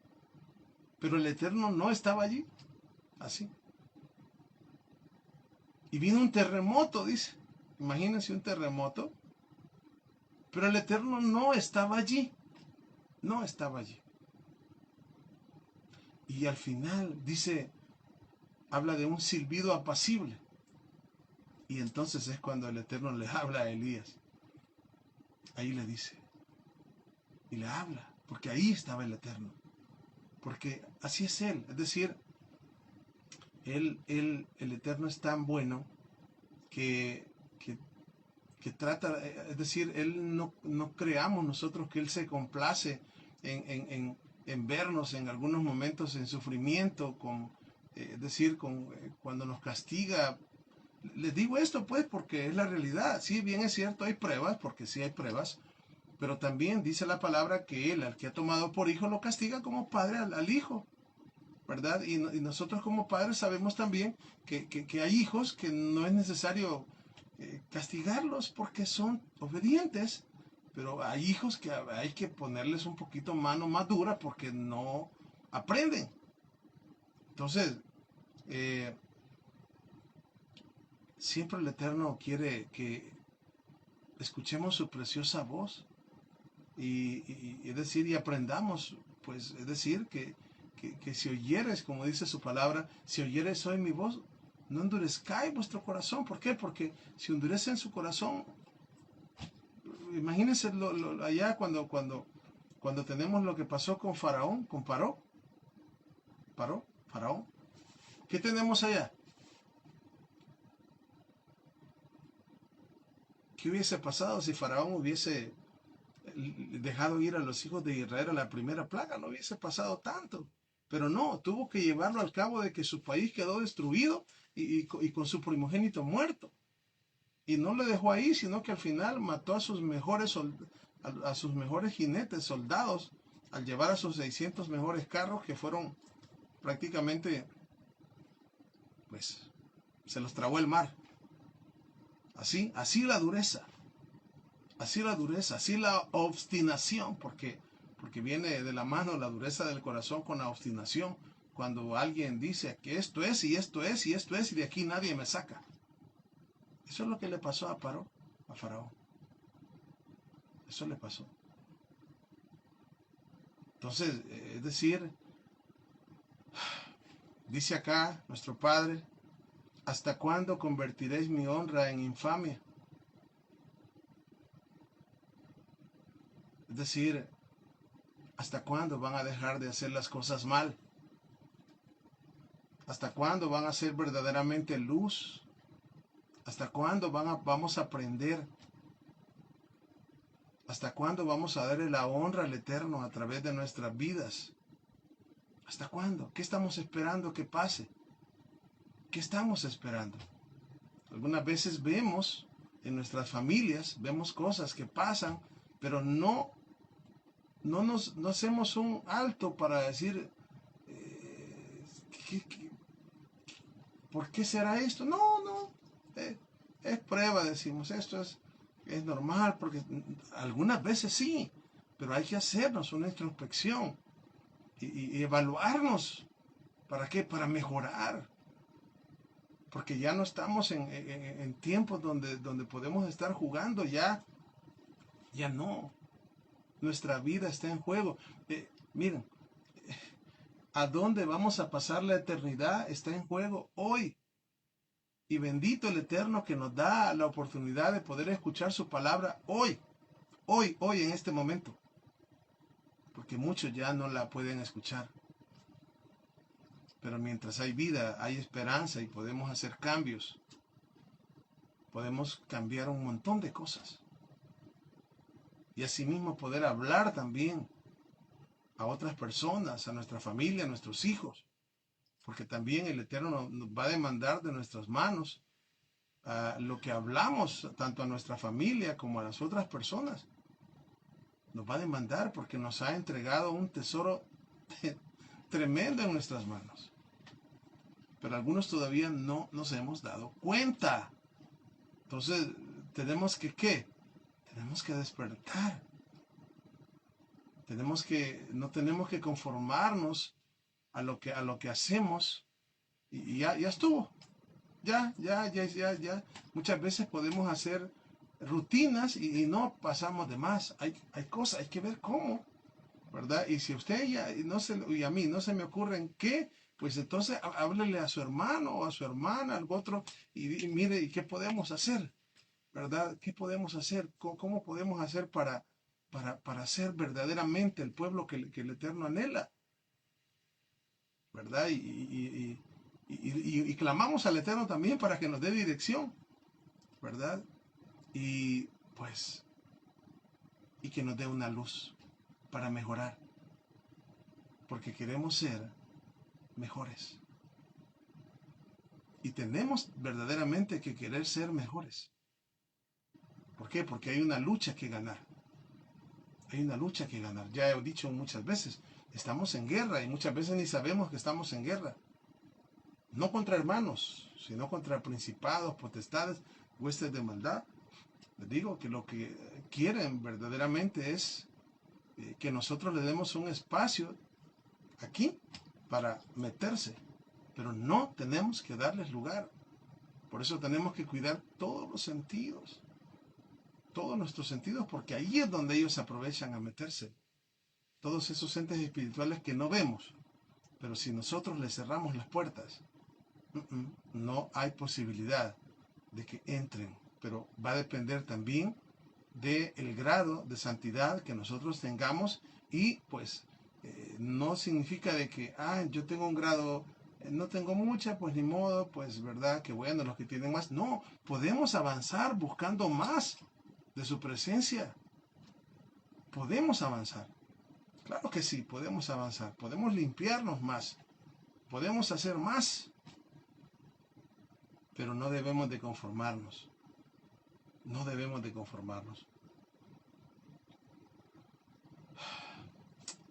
pero el Eterno no estaba allí, así. Y vino un terremoto, dice. Imagínense un terremoto, pero el Eterno no estaba allí, no estaba allí. Y al final dice, habla de un silbido apacible. Y entonces es cuando el Eterno le habla a Elías. Ahí le dice, y le habla, porque ahí estaba el Eterno. Porque así es Él, es decir, el Eterno es tan bueno que, que, que trata, es decir, Él no creamos nosotros que Él se complace en vernos en algunos momentos en sufrimiento, es decir, cuando nos castiga. Les digo esto pues porque es la realidad. Sí, bien es cierto, hay pruebas, porque sí hay pruebas, pero también dice la palabra que Él, al que ha tomado por hijo, lo castiga como padre al hijo, ¿verdad? Y nosotros como padres sabemos también que hay hijos que no es necesario castigarlos porque son obedientes, pero hay hijos que hay que ponerles un poquito mano más dura porque no aprenden. Entonces, eh, siempre el Eterno quiere que escuchemos su preciosa voz es decir, y aprendamos, pues, es decir, que si oyeres, como dice su palabra, si oyeres hoy mi voz, no endurezcáis vuestro corazón. ¿Por qué? Porque si endurecen su corazón, imagínense allá cuando tenemos lo que pasó con Faraón, con Faraón. ¿Qué tenemos allá? ¿Qué hubiese pasado si Faraón hubiese dejado ir a los hijos de Israel a la primera plaga? No hubiese pasado tanto. Pero no, tuvo que llevarlo al cabo de que su país quedó destruido y con su primogénito muerto. Y no le dejó ahí, sino que al final mató a sus mejores jinetes, soldados, al llevar a sus 600 mejores carros que fueron prácticamente, pues, se los tragó el mar. Así la dureza, así la obstinación, porque viene de la mano la dureza del corazón con la obstinación. Cuando alguien dice que esto es, y esto es, y esto es, y de aquí nadie me saca. Eso es lo que le pasó a Faraón. Eso le pasó. Entonces, es decir, dice acá nuestro Padre, ¿hasta cuándo convertiréis mi honra en infamia? Es decir, ¿hasta cuándo van a dejar de hacer las cosas mal? ¿Hasta cuándo van a ser verdaderamente luz? ¿Hasta cuándo vamos a aprender? ¿Hasta cuándo vamos a darle la honra al Eterno a través de nuestras vidas? ¿Hasta cuándo? ¿Qué estamos esperando que pase? ¿Qué estamos esperando? Algunas veces vemos en nuestras familias, vemos cosas que pasan, pero no hacemos un alto para decir, ¿qué, qué, por qué será esto? No, es prueba, decimos, esto es normal, porque algunas veces sí, pero hay que hacernos una introspección y evaluarnos. ¿Para qué? Para mejorar. Porque ya no estamos en tiempos donde podemos estar jugando, ya no. Nuestra vida está en juego. Miren, ¿a dónde vamos a pasar la eternidad? Está en juego hoy. Y bendito el Eterno que nos da la oportunidad de poder escuchar su palabra hoy, en este momento. Porque muchos ya no la pueden escuchar. Pero mientras hay vida, hay esperanza y podemos hacer cambios. Podemos cambiar un montón de cosas. Y asimismo poder hablar también a otras personas, a nuestra familia, a nuestros hijos. Porque también el Eterno nos va a demandar de nuestras manos lo que hablamos, tanto a nuestra familia como a las otras personas. Nos va a demandar porque nos ha entregado un tesoro tremendo en nuestras manos. Pero algunos todavía no nos hemos dado cuenta. Entonces, tenemos que, ¿qué? Tenemos que despertar. No tenemos que conformarnos a lo que hacemos y ya estuvo. Ya. Muchas veces podemos hacer rutinas y no pasamos de más. Hay cosas, hay que ver cómo, ¿verdad? Y si a usted y a mí no se me ocurre en qué, pues entonces háblele a su hermano o a su hermana, al otro, y mire, ¿y qué podemos hacer? ¿Verdad? ¿Qué podemos hacer? ¿Cómo podemos hacer para ser verdaderamente el pueblo que el Eterno anhela? ¿Verdad? Y clamamos al Eterno también para que nos dé dirección, ¿verdad? Y pues, y que nos dé una luz para mejorar, porque queremos ser mejores. Y tenemos verdaderamente que querer ser mejores. ¿Por qué? Porque hay una lucha que ganar. Hay una lucha que ganar. Ya he dicho muchas veces, estamos en guerra y muchas veces ni sabemos que estamos en guerra. No contra hermanos, sino contra principados, potestades, huestes de maldad. Les digo que lo que quieren verdaderamente es que nosotros le demos un espacio aquí para meterse. Pero no tenemos que darles lugar. Por eso tenemos que cuidar todos los sentidos. Todos nuestros sentidos, porque ahí es donde ellos aprovechan a meterse. Todos esos entes espirituales que no vemos. Pero si nosotros les cerramos las puertas, no hay posibilidad de que entren. Pero va a depender también del grado de santidad que nosotros tengamos y pues no significa de que, yo tengo un grado, no tengo mucha, pues ni modo, pues verdad, que bueno, los que tienen más. No, podemos avanzar buscando más de su presencia. Podemos avanzar. Claro que sí, podemos avanzar. Podemos limpiarnos más. Podemos hacer más. Pero no debemos de conformarnos. No debemos de conformarnos.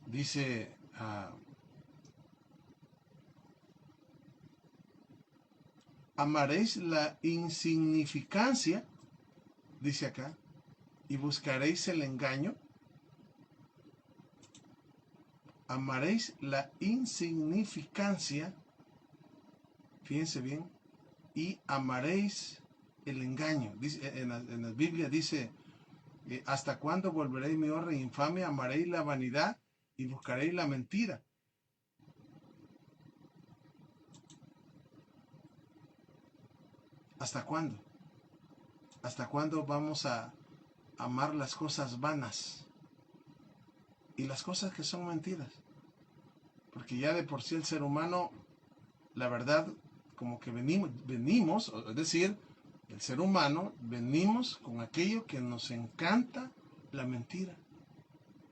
Dice, amaréis la insignificancia, dice acá, y buscaréis el engaño. Amaréis la insignificancia, fíjense bien, y amaréis el engaño. Dice, en la Biblia dice, ¿hasta cuándo volveréis mi honra e infamia? Amaréis la vanidad y buscaréis la mentira. ¿Hasta cuándo? ¿Hasta cuándo vamos a amar las cosas vanas y las cosas que son mentiras? Porque ya de por sí el ser humano, la verdad, como que venimos, es decir, el ser humano, venimos con aquello que nos encanta, la mentira.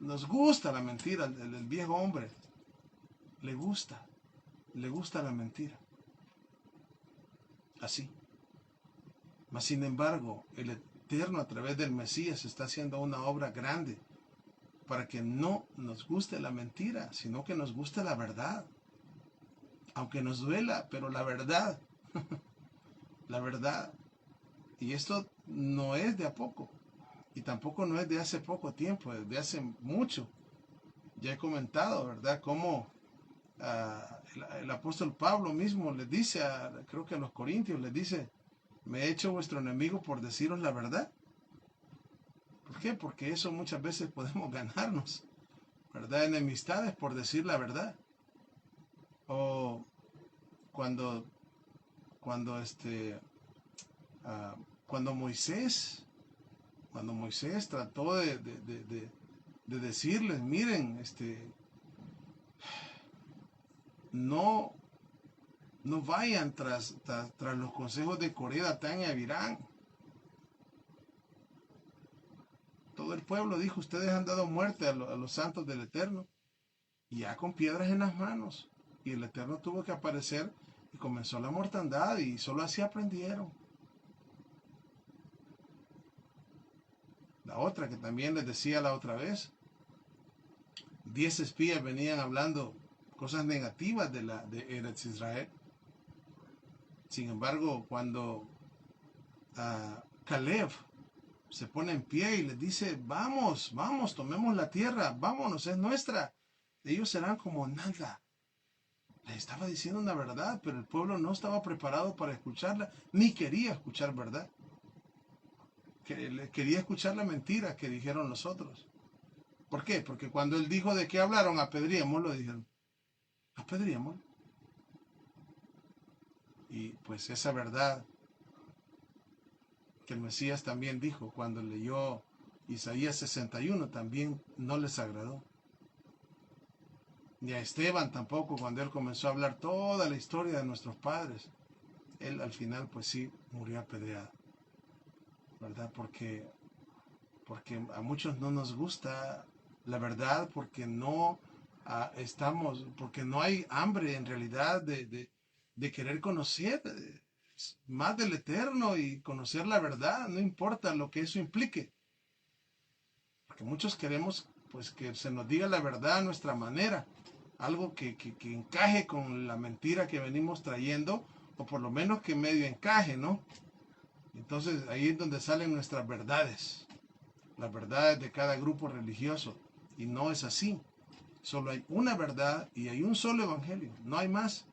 Nos gusta la mentira, el viejo hombre le gusta la mentira. Así. Mas sin embargo, el Eterno a través del Mesías está haciendo una obra grande para que no nos guste la mentira, sino que nos guste la verdad. Aunque nos duela, pero la verdad. La verdad. Y esto no es de a poco. Y tampoco no es de hace poco tiempo, es de hace mucho. Ya he comentado, ¿verdad? Cómo el apóstol Pablo mismo les dice, creo que a los corintios les dice, me he hecho vuestro enemigo por deciros la verdad. ¿Por qué? Porque eso muchas veces podemos ganarnos, ¿verdad? Enemistades por decir la verdad. O cuando Cuando Moisés trató de decirles, miren, no, no vayan tras los consejos de Coré, Datán y Abirán. Todo el pueblo dijo, ustedes han dado muerte a los santos del Eterno, y ya con piedras en las manos. Y el Eterno tuvo que aparecer y comenzó la mortandad, y solo así aprendieron. La otra que también les decía la otra vez, 10 espías venían hablando cosas negativas de Eretz Israel. Sin embargo, cuando Caleb se pone en pie y les dice, vamos, tomemos la tierra, vámonos, es nuestra, ellos serán como nada. Les estaba diciendo una verdad, pero el pueblo no estaba preparado para escucharla, ni quería escuchar verdad. Quería escuchar la mentira que dijeron los otros. ¿Por qué? Porque cuando él dijo de qué hablaron, apedreémoslo, dijeron, apedreémoslo. Y pues esa verdad que el Mesías también dijo cuando leyó Isaías 61 también no les agradó. Ni a Esteban tampoco, cuando él comenzó a hablar toda la historia de nuestros padres. Él al final pues sí murió apedreado, ¿verdad? Porque a muchos no nos gusta la verdad, porque no porque no hay hambre en realidad de querer conocer más del Eterno y conocer la verdad, no importa lo que eso implique. Porque muchos queremos pues que se nos diga la verdad a nuestra manera, algo que encaje con la mentira que venimos trayendo, o por lo menos que medio encaje, ¿no? Entonces ahí es donde salen nuestras verdades, las verdades de cada grupo religioso, y no es así. Solo hay una verdad y hay un solo evangelio, no hay más.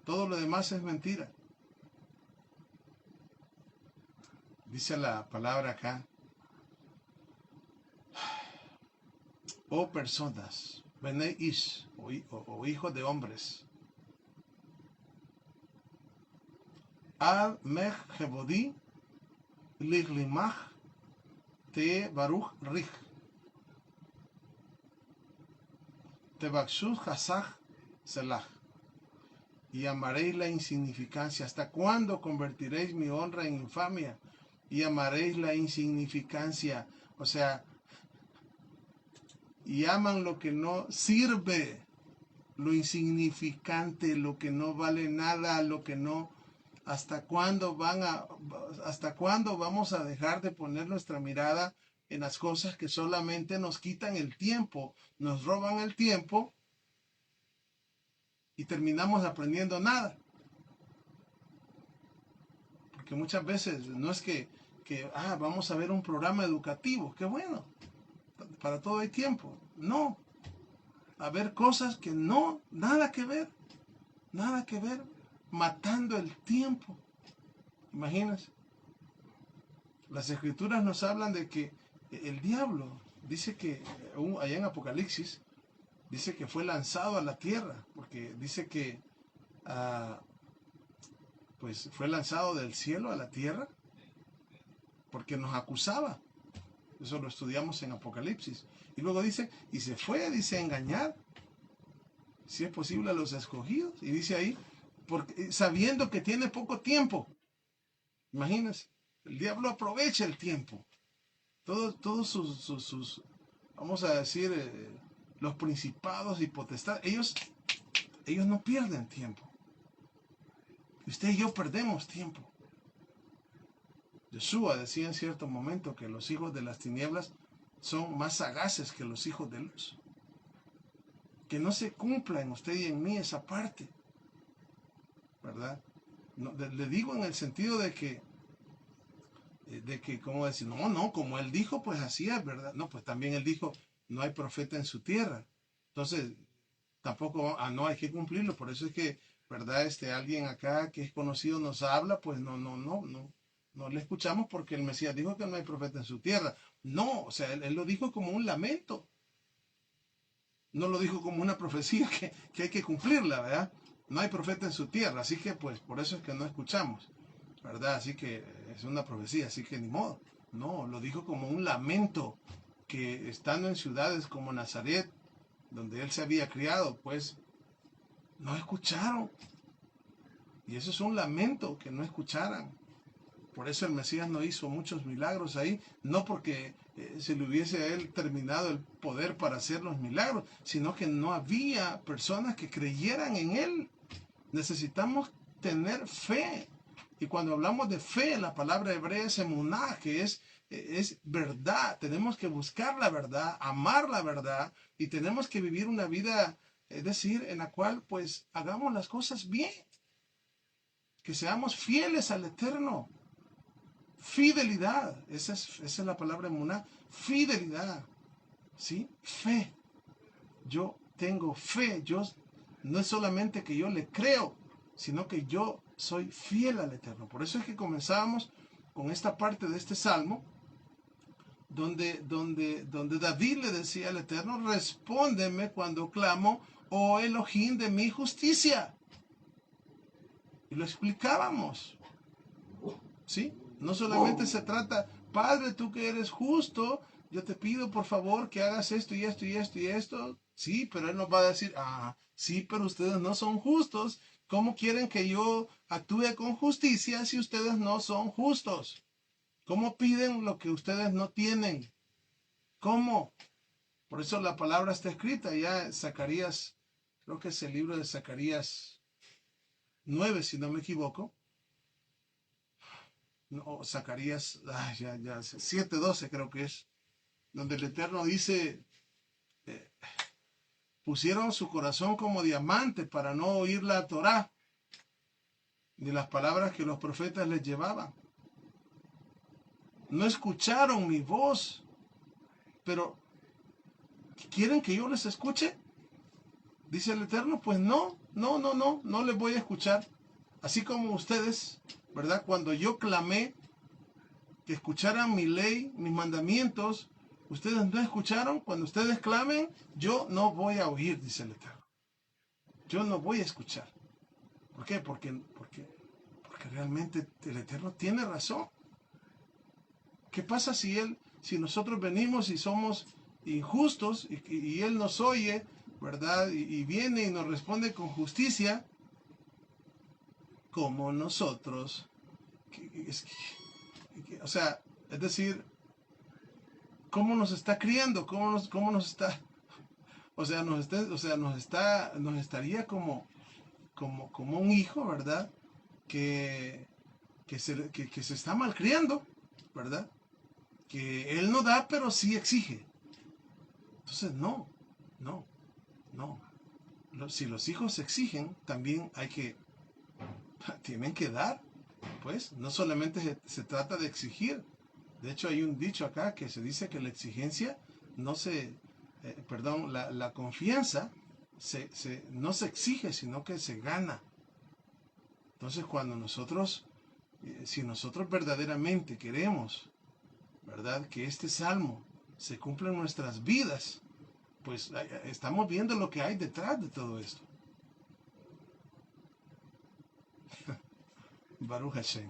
Todo lo demás es mentira. Dice la palabra acá, oh personas, Bnei Ish, o hijos de hombres, Ad Mech Jebodi Liglimach Te Baruch Rich Te Bakshut Hasach Selah. Y amaréis la insignificancia. ¿Hasta cuándo convertiréis mi honra en infamia? Y amaréis la insignificancia. O sea, y aman lo que no sirve, lo insignificante, lo que no vale nada, lo que no. ¿Hasta cuándo vamos a dejar de poner nuestra mirada en las cosas que solamente nos quitan el tiempo, nos roban el tiempo y terminamos aprendiendo nada? Porque muchas veces no es que vamos a ver un programa educativo, qué bueno, para todo hay tiempo. No, a ver cosas que no, nada que ver, matando el tiempo. Imagínense. Las escrituras nos hablan de que el diablo, dice que allá en Apocalipsis, dice que fue lanzado a la tierra, porque dice que pues fue lanzado del cielo a la tierra, porque nos acusaba. Eso lo estudiamos en Apocalipsis. Y luego dice, y se fue, dice, a engañar, si es posible, a los escogidos. Y dice ahí, porque, sabiendo que tiene poco tiempo. Imagínense, el diablo aprovecha el tiempo. Todos sus vamos a decir, los principados y potestades, ellos no pierden tiempo. Usted y yo perdemos tiempo. Yeshua decía en cierto momento que los hijos de las tinieblas son más sagaces que los hijos de luz. Que no se cumpla en usted y en mí esa parte, ¿verdad? No, le digo en el sentido de que, ¿cómo decir? No, como él dijo, pues así es, ¿verdad? No, pues también él dijo, no hay profeta en su tierra. Entonces, tampoco, no hay que cumplirlo. Por eso es que, ¿verdad? Alguien acá que es conocido nos habla, pues no le escuchamos porque el Mesías dijo que no hay profeta en su tierra. No, o sea, él lo dijo como un lamento. No lo dijo como una profecía que hay que cumplirla, ¿verdad? No hay profeta en su tierra, así que pues por eso es que no escuchamos, ¿verdad? Así que es una profecía, así que ni modo. No, lo dijo como un lamento, que estando en ciudades como Nazaret, donde él se había criado, pues no escucharon. Y eso es un lamento, que no escucharan. Por eso el Mesías no hizo muchos milagros ahí, no porque se le hubiese a él terminado el poder para hacer los milagros, sino que no había personas que creyeran en él. Necesitamos tener fe. Y cuando hablamos de fe, la palabra hebrea es emuná, que es verdad. Tenemos que buscar la verdad, amar la verdad, y tenemos que vivir una vida, es decir, en la cual pues hagamos las cosas bien, que seamos fieles al Eterno. Fidelidad, esa es la palabra emuná, fidelidad, ¿sí? Fe. Yo tengo fe, no es solamente que yo le creo, sino que yo soy fiel al Eterno. Por eso es que comenzábamos con esta parte de este salmo, donde David le decía al Eterno, respóndeme cuando clamo, oh Elohim de mi justicia. Y lo explicábamos, ¿sí? No solamente se trata, Padre, tú que eres justo, yo te pido por favor que hagas esto y esto y esto y esto. Sí, pero él nos va a decir, sí, pero ustedes no son justos. ¿Cómo quieren que yo actúe con justicia si ustedes no son justos? ¿Cómo piden lo que ustedes no tienen? ¿Cómo? Por eso la palabra está escrita ya en Zacarías, creo que es el libro de Zacarías 9, si no me equivoco. No, Zacarías, ya, 7:12 creo que es, donde el Eterno dice, pusieron su corazón como diamante para no oír la Torá, ni las palabras que los profetas les llevaban. No escucharon mi voz, pero ¿quieren que yo les escuche? Dice el Eterno, pues no les voy a escuchar. Así como ustedes, ¿verdad? Cuando yo clamé que escucharan mi ley, mis mandamientos, ustedes no escucharon. Cuando ustedes clamen, yo no voy a oír, dice el Eterno. Yo no voy a escuchar. ¿Por qué? Porque realmente el Eterno tiene razón. ¿Qué pasa si nosotros venimos y somos injustos y Él nos oye, ¿verdad? Y viene y nos responde con justicia, como nosotros? O sea, es decir, ¿cómo nos está criando? ¿Cómo nos está? O sea, nos estaría como un hijo, ¿verdad? Que se está malcriando, ¿verdad? Que él no da, pero sí exige. Entonces, no. Si los hijos exigen, también tienen que dar. Pues, no solamente se trata de exigir. De hecho, hay un dicho acá que se dice que la exigencia la confianza no se exige, sino que se gana. Entonces, si nosotros verdaderamente queremos, ¿verdad?, que este salmo se cumpla en nuestras vidas, pues estamos viendo lo que hay detrás de todo esto. Baruch Hashem.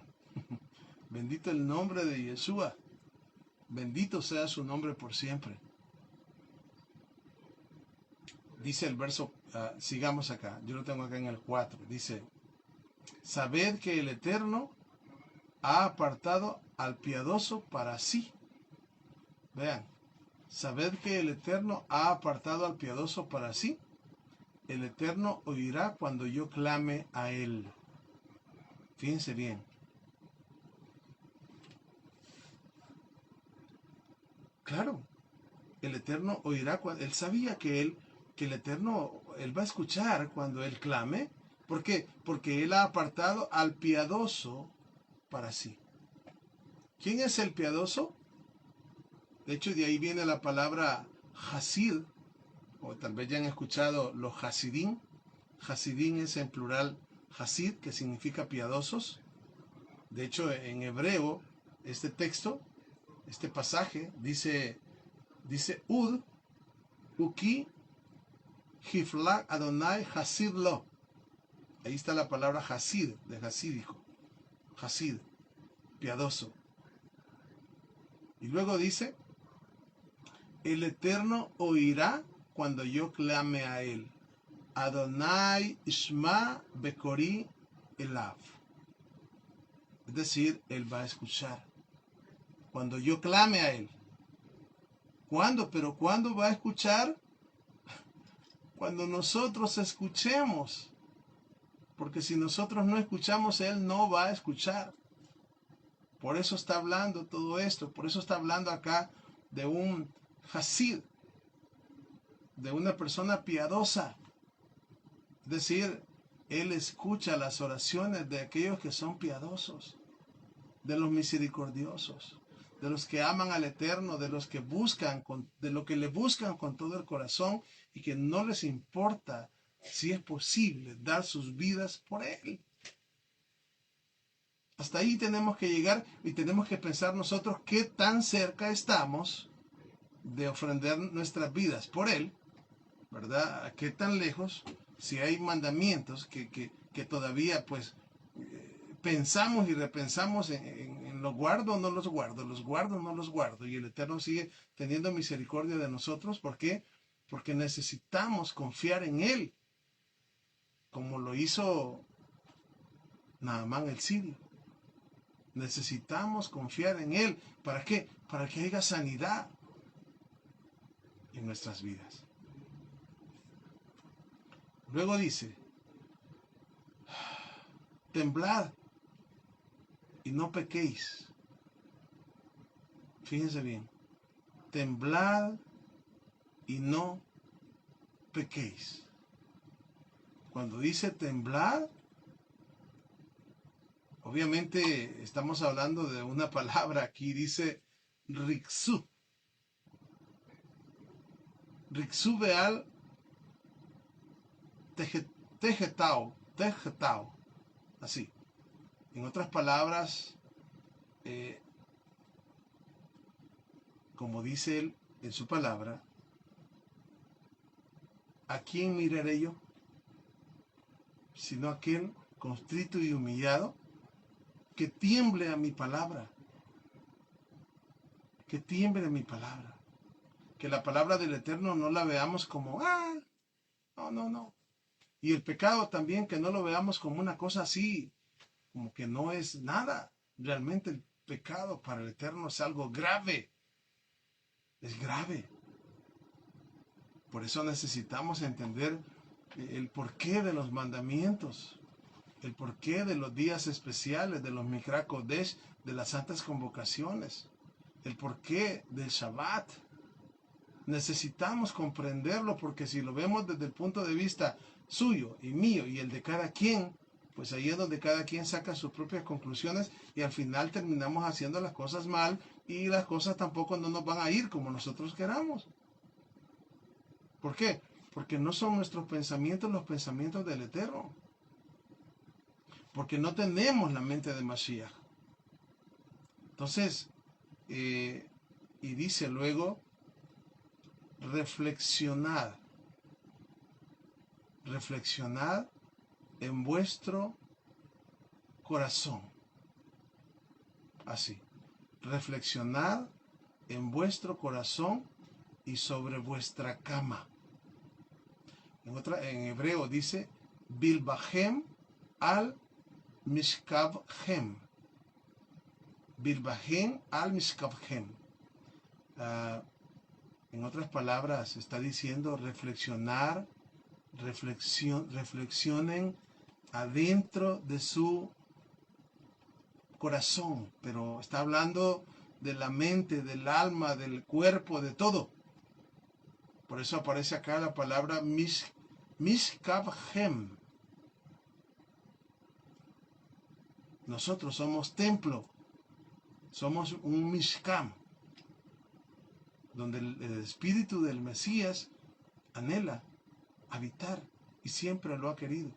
Bendito el nombre de Yeshua. Bendito sea su nombre por siempre. Dice el verso, sigamos acá, yo lo tengo acá en el 4, dice, sabed que el Eterno ha apartado al piadoso para sí. Vean, sabed que el Eterno ha apartado al piadoso para sí. El Eterno oirá cuando yo clame a Él. Fíjense bien. Claro, el Eterno oirá cuando... Él sabía que el Eterno, Él va a escuchar cuando Él clame. ¿Por qué? Porque Él ha apartado al piadoso para sí. ¿Quién es el piadoso? De hecho, de ahí viene la palabra Hasid, o tal vez ya han escuchado los Hasidim. Hasidim es en plural Hasid, que significa piadosos. De hecho, en hebreo, este texto, este pasaje, dice Ud, Uki, Hiflag Adonai Hasid Lo. Ahí está la palabra Hasid, de Hasídico. Hasid. piadoso. Y luego dice, el Eterno oirá cuando yo clame a Él. Adonai Ishma Bekori Elav. Es decir, Él va a escuchar. Cuando yo clame a Él. ¿Cuándo? Pero ¿cuándo va a escuchar? Cuando nosotros escuchemos. Porque si nosotros no escuchamos, Él no va a escuchar. Por eso está hablando todo esto. Por eso está hablando acá de un hasid, de una persona piadosa. Es decir, Él escucha las oraciones de aquellos que son piadosos, de los misericordiosos, de los que aman al Eterno, de los que buscan, de lo que le buscan con todo el corazón y que no les importa si es posible dar sus vidas por Él. Hasta ahí tenemos que llegar y tenemos que pensar nosotros qué tan cerca estamos de ofrendar nuestras vidas por Él, ¿verdad? ¿A qué tan lejos? Si hay mandamientos que todavía pues pensamos y repensamos en los guardo o no los guardo, o no los guardo, y el Eterno sigue teniendo misericordia de nosotros. ¿Por qué? Porque necesitamos confiar en Él, como lo hizo Naamán el sirio. Necesitamos confiar en Él. ¿Para qué? Para que haya sanidad en nuestras vidas. Luego dice, temblad y no pequéis. Fíjense bien, temblad y no pequéis. Cuando dice temblad, obviamente estamos hablando de una palabra. Aquí dice rixú. Rixú beal tejetao. Así. En otras palabras, como dice él en su palabra, ¿a quién miraré yo? Sino aquel contrito y humillado, que tiemble a mi palabra. Que tiemble a mi palabra. Que la palabra del Eterno no la veamos como, no. Y el pecado también, que no lo veamos como una cosa así, como que no es nada. Realmente el pecado para el Eterno es algo grave. Es grave. Por eso necesitamos entender el porqué de los mandamientos, el porqué de los días especiales, de los Mikra Kodesh, de las santas convocaciones, el porqué del Shabbat. Necesitamos comprenderlo, porque si lo vemos desde el punto de vista suyo y mío y el de cada quien, pues ahí es donde cada quien saca sus propias conclusiones y al final terminamos haciendo las cosas mal y las cosas tampoco no nos van a ir como nosotros queramos. ¿Por qué? Porque no son nuestros pensamientos los pensamientos del Eterno. Porque no tenemos la mente de Mashiach. Entonces, y dice luego, reflexionad en vuestro corazón. Así, reflexionad en vuestro corazón y sobre vuestra cama. En hebreo dice, bilbahem al mishkavhem. Bilbahem al mishkavhem. En otras palabras, está diciendo reflexionen adentro de su corazón, pero está hablando de la mente, del alma, del cuerpo, de todo. Por eso aparece acá la palabra mishkavhem. Nosotros somos templo, somos un mishkam, donde el espíritu del Mesías anhela habitar y siempre lo ha querido.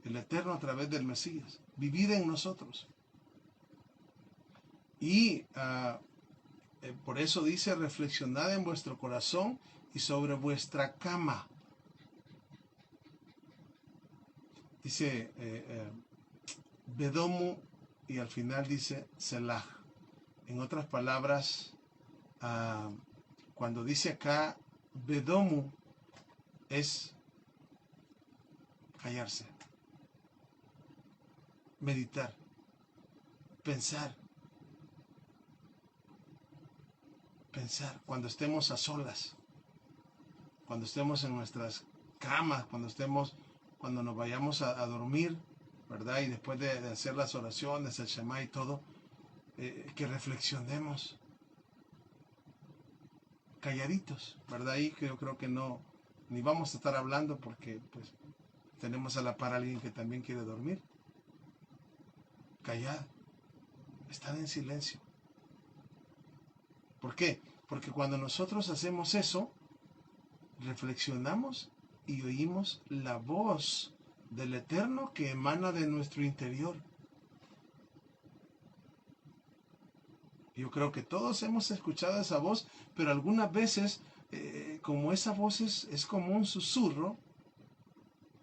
El Eterno a través del Mesías, vivir en nosotros. Y por eso dice, reflexionad en vuestro corazón y sobre vuestra cama. Dice, Bedomu y al final dice Selah. En otras palabras, cuando dice acá Bedomu, es callarse, meditar, pensar, cuando estemos a solas, cuando estemos en nuestras camas, cuando nos vayamos a dormir, ¿verdad? Y después de hacer las oraciones, el Shema y todo, que reflexionemos calladitos, ¿verdad? Y que yo creo que no, ni vamos a estar hablando porque pues tenemos a la par a alguien que también quiere dormir. Callad, estad en silencio. ¿Por qué? Porque cuando nosotros hacemos eso, reflexionamos y oímos la voz del Eterno que emana de nuestro interior. Yo creo que todos hemos escuchado esa voz, pero algunas veces, como esa voz es como un susurro,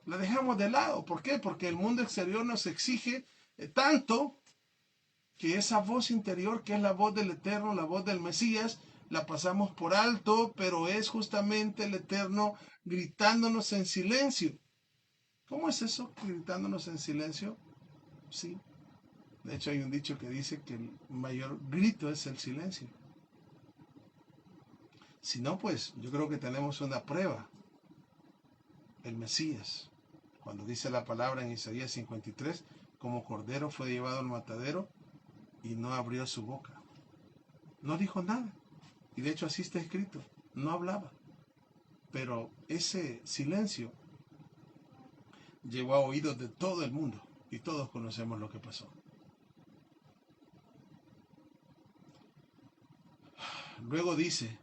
la dejamos de lado. ¿Por qué? Porque el mundo exterior nos exige tanto que esa voz interior, que es la voz del Eterno, la voz del Mesías, la pasamos por alto, pero es justamente el Eterno gritándonos en silencio. ¿Cómo es eso, gritándonos en silencio? Sí. De hecho, hay un dicho que dice que el mayor grito es el silencio. Si no, pues yo creo que tenemos una prueba. El Mesías, cuando dice la palabra en Isaías 53, como cordero fue llevado al matadero y no abrió su boca. No dijo nada. Y de hecho así está escrito. No hablaba. Pero ese silencio llegó a oídos de todo el mundo. Y todos conocemos lo que pasó. Luego dice,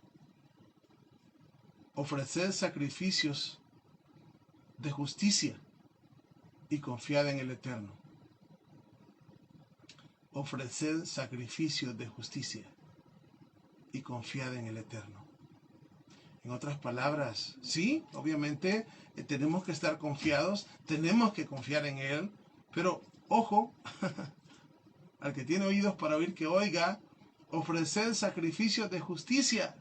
ofreced sacrificios de justicia y confiad en el Eterno. Ofreced sacrificios de justicia y confiad en el Eterno. En otras palabras, sí, obviamente tenemos que estar confiados, tenemos que confiar en Él, pero ojo, al que tiene oídos para oír que oiga, ofreced sacrificios de justicia.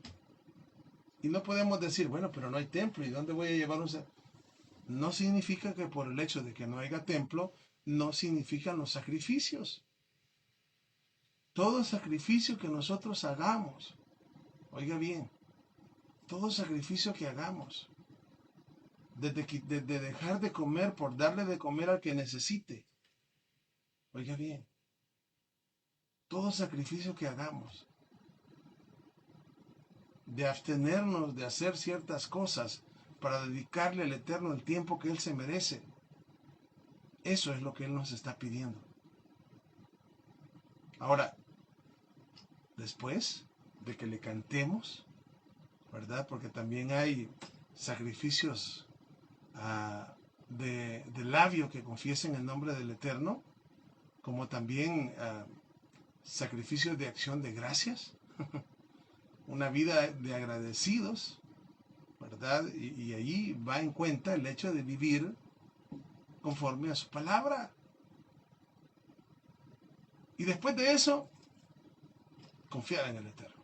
Y no podemos decir, bueno, pero no hay templo, ¿y dónde voy a llevar un sacrificio? No significa que por el hecho de que no haya templo, no significan los sacrificios. Todo sacrificio que nosotros hagamos, oiga bien, todo sacrificio que hagamos, desde dejar de comer por darle de comer al que necesite, oiga bien, todo sacrificio que hagamos, de abstenernos de hacer ciertas cosas para dedicarle al Eterno el tiempo que Él se merece, eso es lo que Él nos está pidiendo. Ahora, después de que le cantemos, ¿verdad? Porque también hay sacrificios de labio que confiesen el nombre del Eterno, como también sacrificios de acción de gracias, una vida de agradecidos, ¿verdad? Y ahí va en cuenta el hecho de vivir conforme a su palabra. Y después de eso, confiar en el Eterno.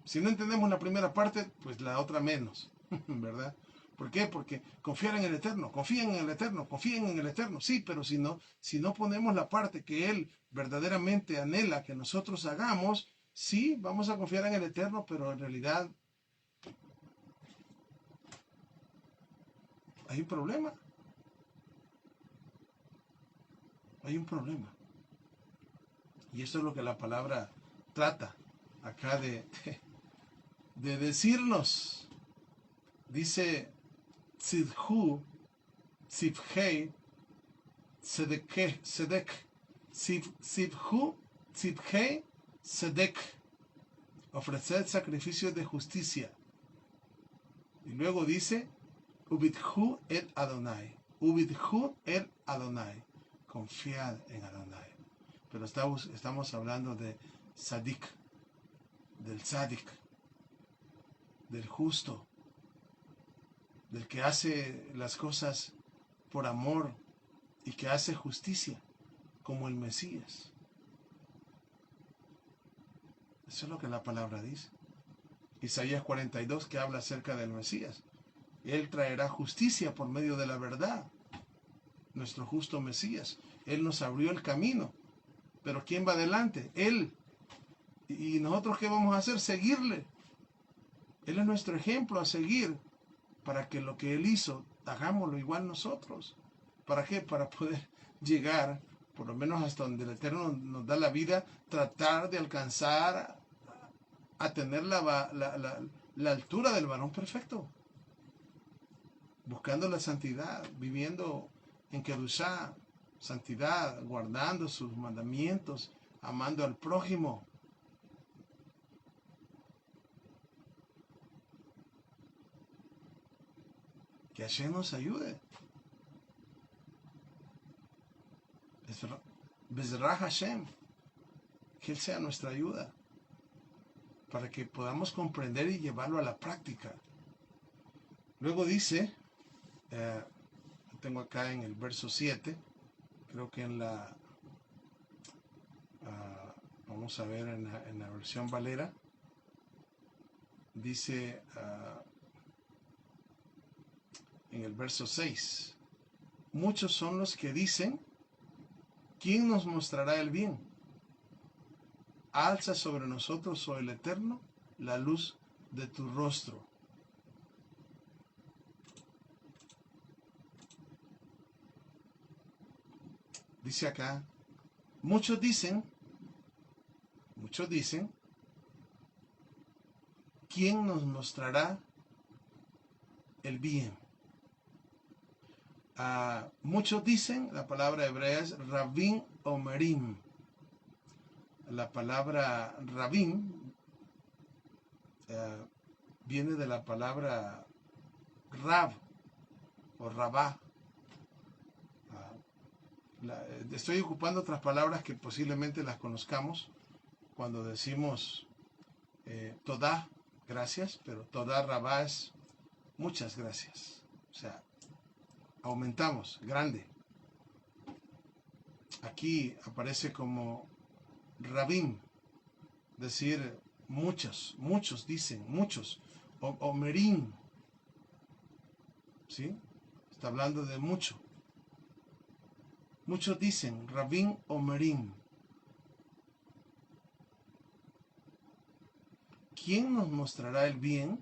Si no entendemos la primera parte, pues la otra menos, ¿verdad? ¿Por qué? Porque confiar en el Eterno, confíen en el Eterno, confíen en el Eterno, sí, pero si no ponemos la parte que Él verdaderamente anhela que nosotros hagamos, sí, vamos a confiar en el Eterno, pero en realidad hay un problema. Hay un problema. Y esto es lo que la palabra trata acá de decirnos. Dice Tzidhu, Tzibhei, Sedek, Tzibhu, Tzibhei, Sedek, ofrecer sacrificios de justicia. Y luego dice, Ubidhu el Adonai, Ubidhu el Adonai, confiad en Adonai. Pero estamos hablando de Sadik, del Sadik, del justo, del que hace las cosas por amor y que hace justicia. como el Mesías. Eso es lo que la palabra dice. Isaías 42, que habla acerca del Mesías. Él traerá justicia por medio de la verdad. Nuestro justo Mesías. Él nos abrió el camino. Pero ¿quién va adelante? Él. ¿Y nosotros qué vamos a hacer? Seguirle. Él es nuestro ejemplo a seguir. Para que lo que Él hizo, hagámoslo igual nosotros. ¿Para qué? Para poder llegar, por lo menos hasta donde el Eterno nos da la vida, tratar de alcanzar a tener la altura del varón perfecto. Buscando la santidad, viviendo en Kedushá, santidad, guardando sus mandamientos, amando al prójimo. Que Hashem nos ayude. Bezrah Hashem. Que Él sea nuestra ayuda. Para que podamos comprender y llevarlo a la práctica. Luego dice, tengo acá en el verso 7, creo que en la, vamos a ver en la versión Valera, dice en el verso 6, muchos son los que dicen, ¿quién nos mostrará el bien? Alza sobre nosotros, oh el Eterno, la luz de tu rostro. Dice acá, muchos dicen, ¿quién nos mostrará el bien? Muchos dicen, la palabra hebrea es Rabim Omerim. La palabra Rabim viene de la palabra Rab o Rabá. Estoy ocupando otras palabras que posiblemente las conozcamos cuando decimos Todá, gracias, pero Todá Rabá es muchas gracias. O sea, aumentamos, grande. Aquí aparece como Rabim, decir muchos dicen, muchos. Omerim, ¿sí? Está hablando de mucho. Muchos dicen, Rabim Omerim. ¿Quién nos mostrará el bien?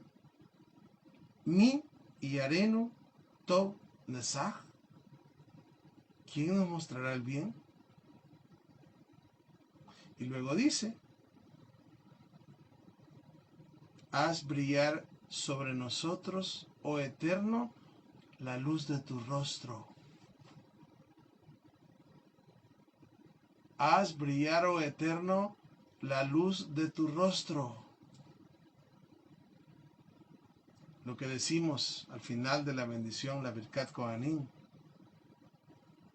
Mi y Arenu Tov Nesach. ¿Quién nos mostrará el bien? Y luego dice, haz brillar sobre nosotros, oh Eterno, la luz de tu rostro. Haz brillar, oh Eterno, la luz de tu rostro. Lo que decimos al final de la bendición, la Birkat Kohanim,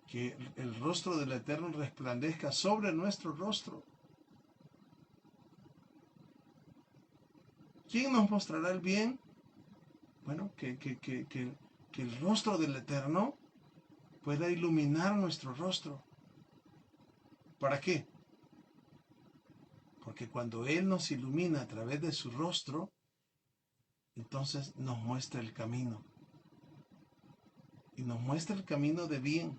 que el rostro del Eterno resplandezca sobre nuestro rostro. ¿Quién nos mostrará el bien? Bueno, que el rostro del Eterno pueda iluminar nuestro rostro. ¿Para qué? Porque cuando Él nos ilumina a través de su rostro, entonces nos muestra el camino. Y nos muestra el camino de bien,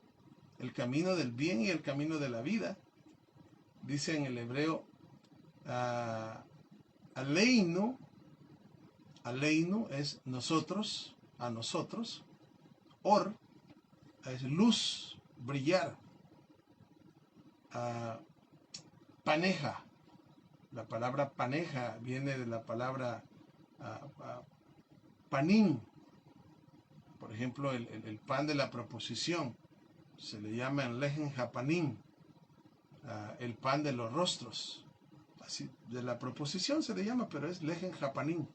el camino del bien y el camino de la vida. Dice en el hebreo, Aleinu es nosotros, a nosotros. Or es luz, brillar. Paneja. La palabra paneja viene de la palabra panín. Por ejemplo, el pan de la proposición se le llama en lejen japanín, el pan de los rostros. Así, de la proposición se le llama, pero es lejen japanín.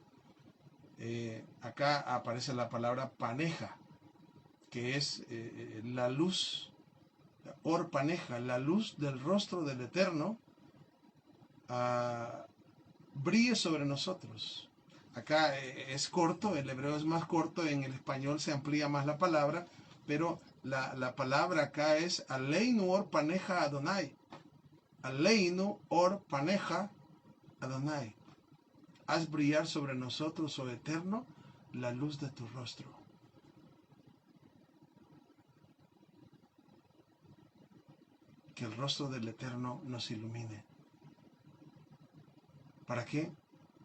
Acá aparece la palabra paneja, que es la luz, or paneja, la luz del rostro del Eterno, brille sobre nosotros. Acá es corto, el hebreo es más corto, en el español se amplía más la palabra, pero la palabra acá es Aleinu or paneja Adonai. Aleinu or paneja Adonai. Haz brillar sobre nosotros, oh Eterno, la luz de tu rostro. Que el rostro del Eterno nos ilumine. ¿Para qué?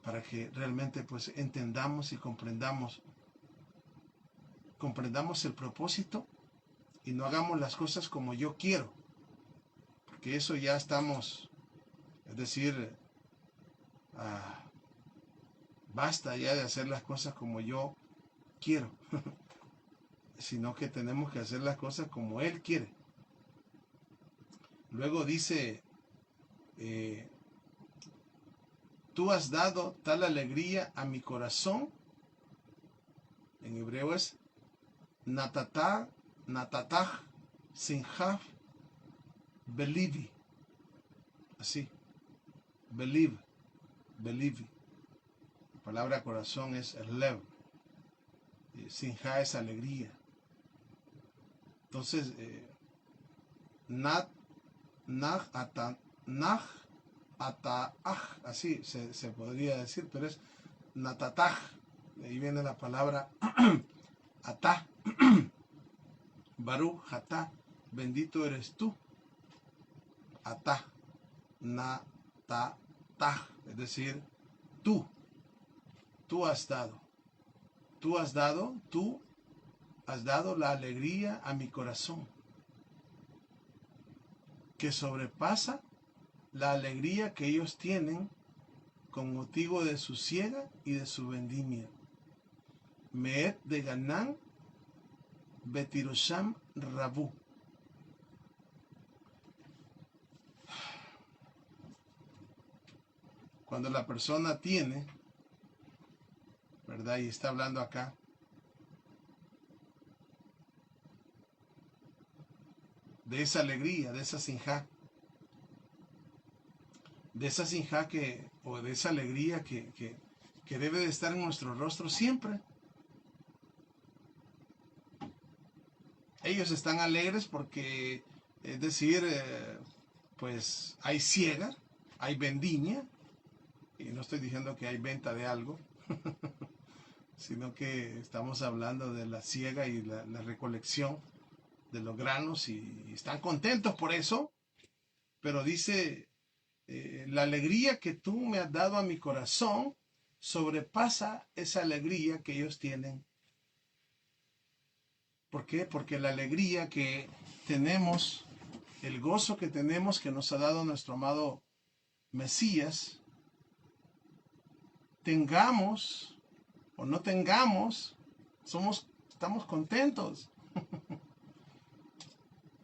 Para que realmente pues entendamos y comprendamos el propósito y no hagamos las cosas como yo quiero. Porque eso ya estamos, es decir, basta ya de hacer las cosas como yo quiero, sino que tenemos que hacer las cosas como Él quiere. Luego dice, tú has dado tal alegría a mi corazón. En hebreo es natatah sinjaf belivi. Así, believe. La palabra corazón es lev. Sinja es alegría. Entonces, así se podría decir, pero es natataj. De ahí viene la palabra atá. Baruch atá, bendito eres tú. Atá, natataj, es decir, tú has dado. Tú has dado la alegría a mi corazón, que sobrepasa la alegría que ellos tienen con motivo de su siega y de su vendimia. Meet de Ganán, Betirosham Rabu. Cuando la persona tiene, ¿verdad? Y está hablando acá, de esa alegría, de esa sinjá, o de esa alegría que debe de estar en nuestro rostro siempre. Ellos están alegres porque, es decir, pues hay siega, hay vendimia, y no estoy diciendo que hay venta de algo, sino que estamos hablando de la siega y la recolección de los granos, y están contentos por eso, pero dice, la alegría que tú me has dado a mi corazón sobrepasa esa alegría que ellos tienen. ¿Por qué? Porque la alegría que tenemos, el gozo que tenemos, que nos ha dado nuestro amado Mesías, tengamos o no tengamos, estamos contentos.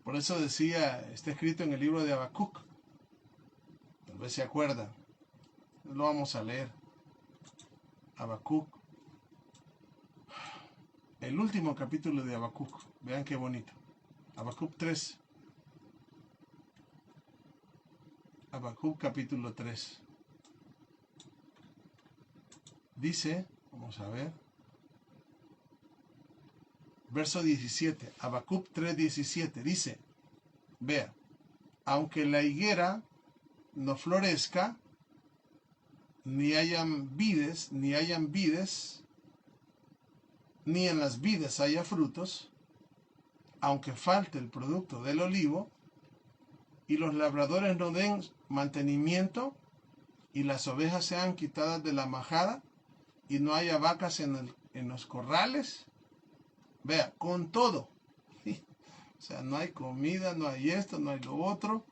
Por eso decía, está escrito en el libro de Habacuc, tal vez se acuerdan, lo vamos a leer. Habacuc, el último capítulo de Habacuc, vean qué bonito. Habacuc 3. Habacuc capítulo 3. Dice, vamos a ver, verso 17, Habacuc 3:17, dice, vea, aunque la higuera no florezca, ni hayan vides, ni en las vides haya frutos, aunque falte el producto del olivo, y los labradores no den mantenimiento, y las ovejas sean quitadas de la majada, y no haya vacas en los corrales, vea, con todo, o sea, no hay comida, no hay esto, no hay lo otro,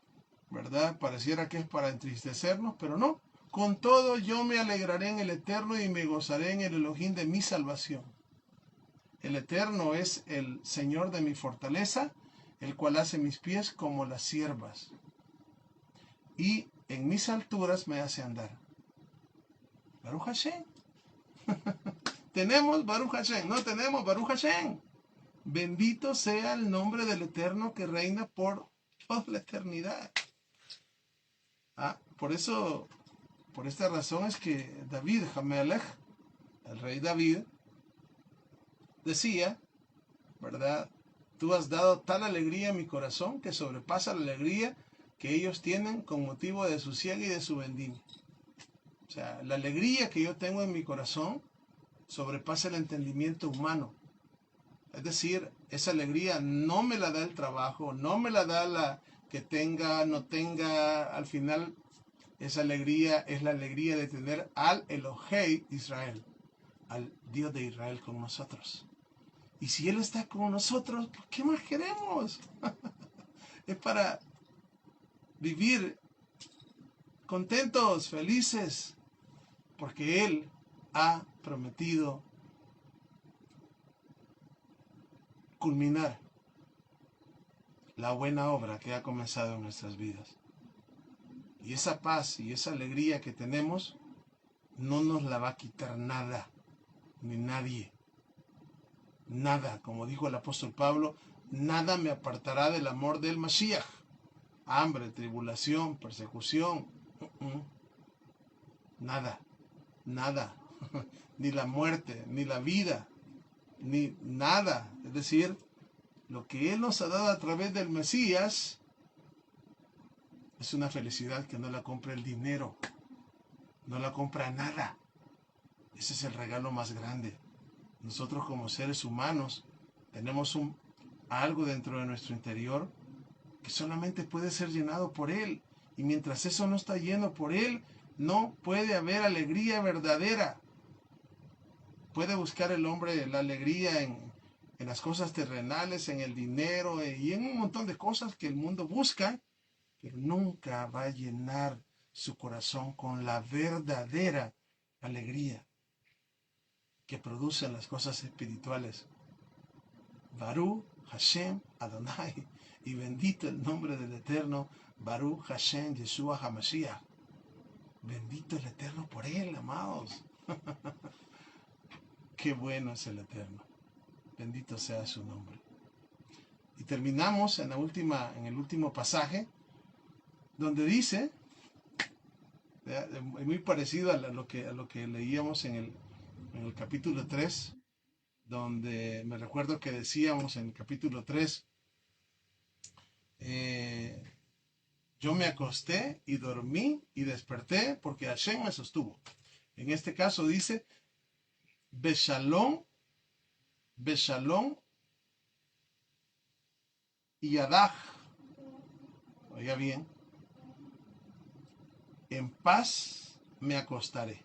¿verdad? Pareciera que es para entristecernos, pero no. Con todo yo me alegraré en el Eterno y me gozaré en el Elohim de mi salvación. El Eterno es el Señor de mi fortaleza, el cual hace mis pies como las ciervas, y en mis alturas me hace andar. Baruch Hashem. Tenemos Baruch Hashem, no tenemos Baruch Hashem. Bendito sea el nombre del Eterno que reina por toda la eternidad. Por esta razón es que David Hamelech, el rey David, decía, ¿verdad? tú has dado tal alegría a mi corazón que sobrepasa la alegría que ellos tienen con motivo de su siega y de su vendimia. O sea, la alegría que yo tengo en mi corazón sobrepasa el entendimiento humano. Es decir, esa alegría no me la da el trabajo, no me la da la que tenga, no tenga. Al final, esa alegría es la alegría de tener al Elohei Israel, al Dios de Israel con nosotros. Y si Él está con nosotros, pues, ¿qué más queremos? Es para vivir contentos, felices, porque Él ha prometido culminar la buena obra que ha comenzado en nuestras vidas. Y esa paz y esa alegría que tenemos no nos la va a quitar nada, ni nadie. Nada, como dijo el apóstol Pablo, nada me apartará del amor del Mashiach. Hambre, tribulación, persecución, nada, nada. Ni la muerte, ni la vida, ni nada. Es decir, lo que Él nos ha dado a través del Mesías es una felicidad que no la compra el dinero, no la compra nada. Ese es el regalo más grande. Nosotros como seres humanos tenemos algo dentro de nuestro interior que solamente puede ser llenado por Él. Y mientras eso no está lleno por Él, no puede haber alegría verdadera. Puede buscar el hombre la alegría en las cosas terrenales, en el dinero y en un montón de cosas que el mundo busca, pero nunca va a llenar su corazón con la verdadera alegría que producen las cosas espirituales. Baruch Hashem Adonai, y bendito el nombre del Eterno, Baruch Hashem Yeshua HaMashiach. Bendito el Eterno por Él, amados. Qué bueno es el Eterno. Bendito sea su nombre. Y terminamos en el último pasaje, donde dice, muy parecido a lo que leíamos en el capítulo 3, donde me recuerdo que decíamos en el capítulo 3, yo me acosté y dormí y desperté porque Hashem me sostuvo. En este caso dice, Beshalom, Beshalom y Adaj. Oiga bien, en paz me acostaré.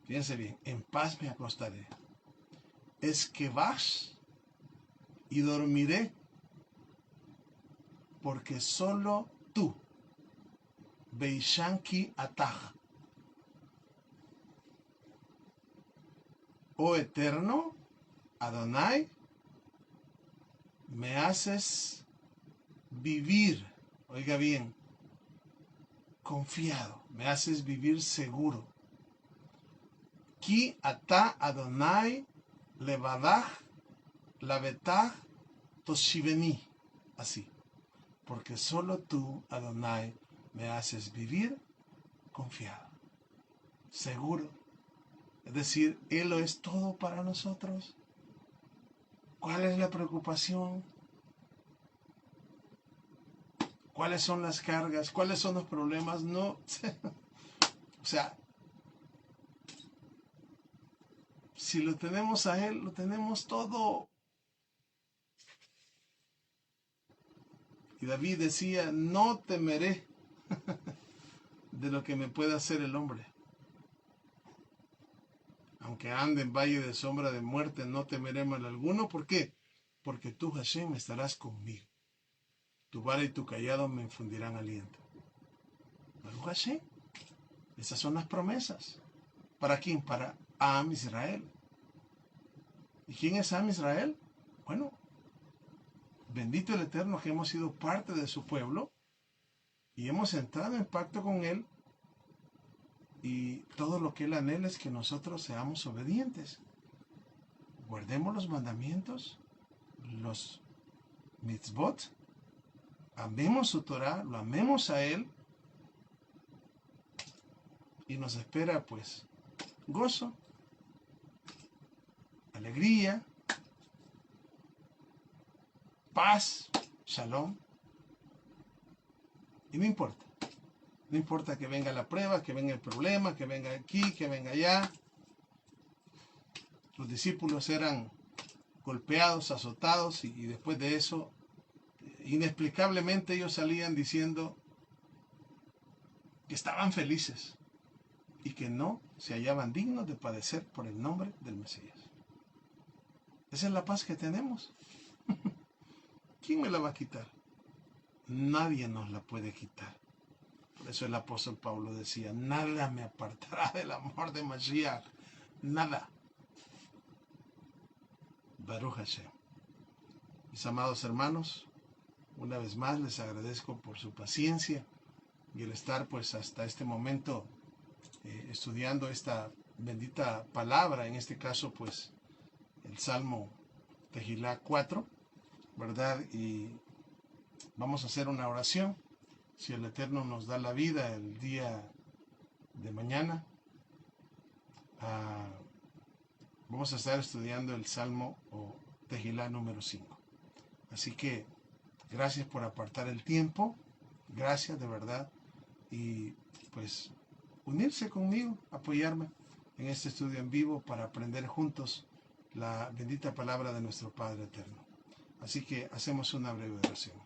Fíjense bien, en paz me acostaré. Es que vas y dormiré, porque solo tú, Beishanki Ataj, oh Eterno, Adonai, me haces vivir, oiga bien, confiado, me haces vivir seguro. Ki ata Adonai levadaj lavetaj toshiveni, así, porque solo tú, Adonai, me haces vivir confiado, seguro. Es decir, Él lo es todo para nosotros. ¿Cuál es la preocupación? ¿Cuáles son las cargas? ¿Cuáles son los problemas? No. O sea, si lo tenemos a Él, lo tenemos todo. Y David decía, no temeré de lo que me pueda hacer el hombre. Aunque ande en valle de sombra de muerte, no temeré mal alguno. ¿Por qué? Porque tú, Hashem, estarás conmigo. Tu vara y tu callado me infundirán aliento. Baruch Hashem. Esas son las promesas. ¿Para quién? Para Am Israel. ¿Y quién es Am Israel? Bueno, bendito el Eterno que hemos sido parte de su pueblo y hemos entrado en pacto con Él. Y todo lo que Él anhela es que nosotros seamos obedientes. Guardemos los mandamientos, los mitzvot, amemos su Torah, lo amemos a Él, y nos espera pues gozo, alegría, paz, shalom. Y no importa. No importa que venga la prueba, que venga el problema, que venga aquí, que venga allá. Los discípulos eran golpeados, azotados, y después de eso, inexplicablemente ellos salían diciendo que estaban felices y que no se hallaban dignos de padecer por el nombre del Mesías. Esa es la paz que tenemos. ¿Quién me la va a quitar? Nadie nos la puede quitar. Por eso el apóstol Pablo decía, nada me apartará del amor de Mashiach. Nada. Baruch Hashem. Mis amados hermanos, una vez más les agradezco por su paciencia y el estar pues hasta este momento estudiando esta bendita palabra, en este caso pues el Salmo Tejilá 4, ¿verdad? Y vamos a hacer una oración, si el Eterno nos da la vida el día de mañana. Vamos a estar estudiando el Salmo o Tejilá número 5. Así que gracias por apartar el tiempo, gracias de verdad, y pues unirse conmigo, apoyarme en este estudio en vivo para aprender juntos la bendita palabra de nuestro Padre Eterno. Así que hacemos una breve oración.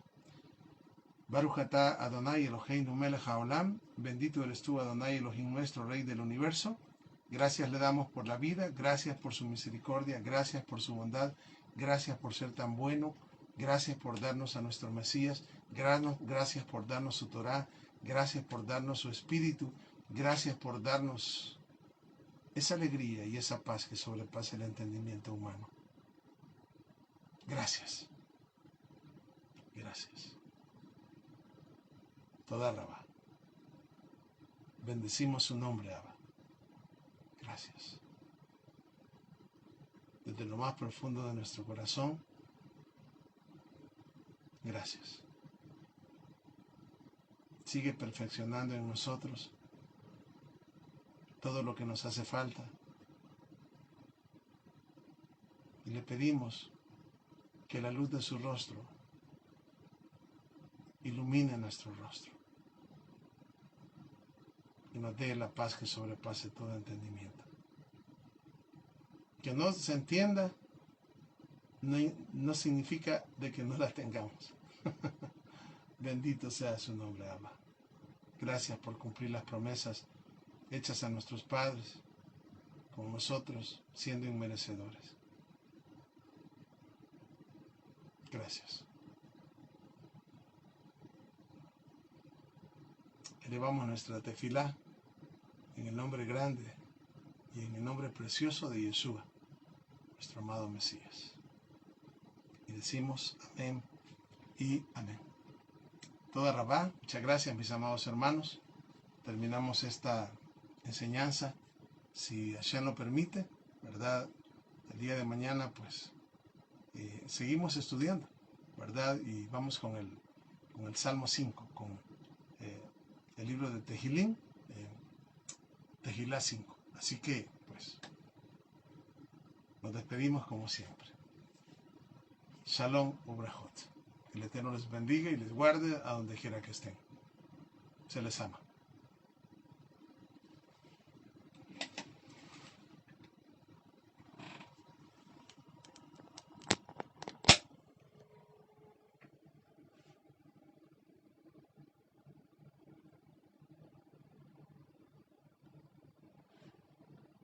Baruch atah Adonai Eloheinu melech haolam, bendito eres tú Adonai Elohim nuestro Rey del universo. Gracias le damos por la vida, gracias por su misericordia, gracias por su bondad, gracias por ser tan bueno, gracias por darnos a nuestro Mesías, gracias por darnos su Torah, gracias por darnos su Espíritu, gracias por darnos esa alegría y esa paz que sobrepasa el entendimiento humano. Gracias. Gracias. Toda Rabá. Bendecimos su nombre, Abba. Gracias. Desde lo más profundo de nuestro corazón, gracias. Sigue perfeccionando en nosotros todo lo que nos hace falta. Y le pedimos que la luz de su rostro ilumine nuestro rostro y nos dé la paz que sobrepase todo entendimiento. Que no se entienda no significa de que no la tengamos. Bendito sea su nombre, Abba. Gracias por cumplir las promesas hechas a nuestros padres, con nosotros siendo inmerecedores. Gracias. Elevamos nuestra tefilá en el nombre grande y en el nombre precioso de Yeshua, nuestro amado Mesías. Y decimos amén y amén. Toda Rabá, muchas gracias mis amados hermanos. Terminamos esta enseñanza, si Hashem lo permite, ¿verdad? El día de mañana pues seguimos estudiando, ¿verdad? Y vamos con el Salmo 5, con el libro de Tejilín, Tejilá 5. Así que, pues, nos despedimos como siempre. Shalom Ubrajot. Que el Eterno les bendiga y les guarde a donde quiera que estén. Se les ama.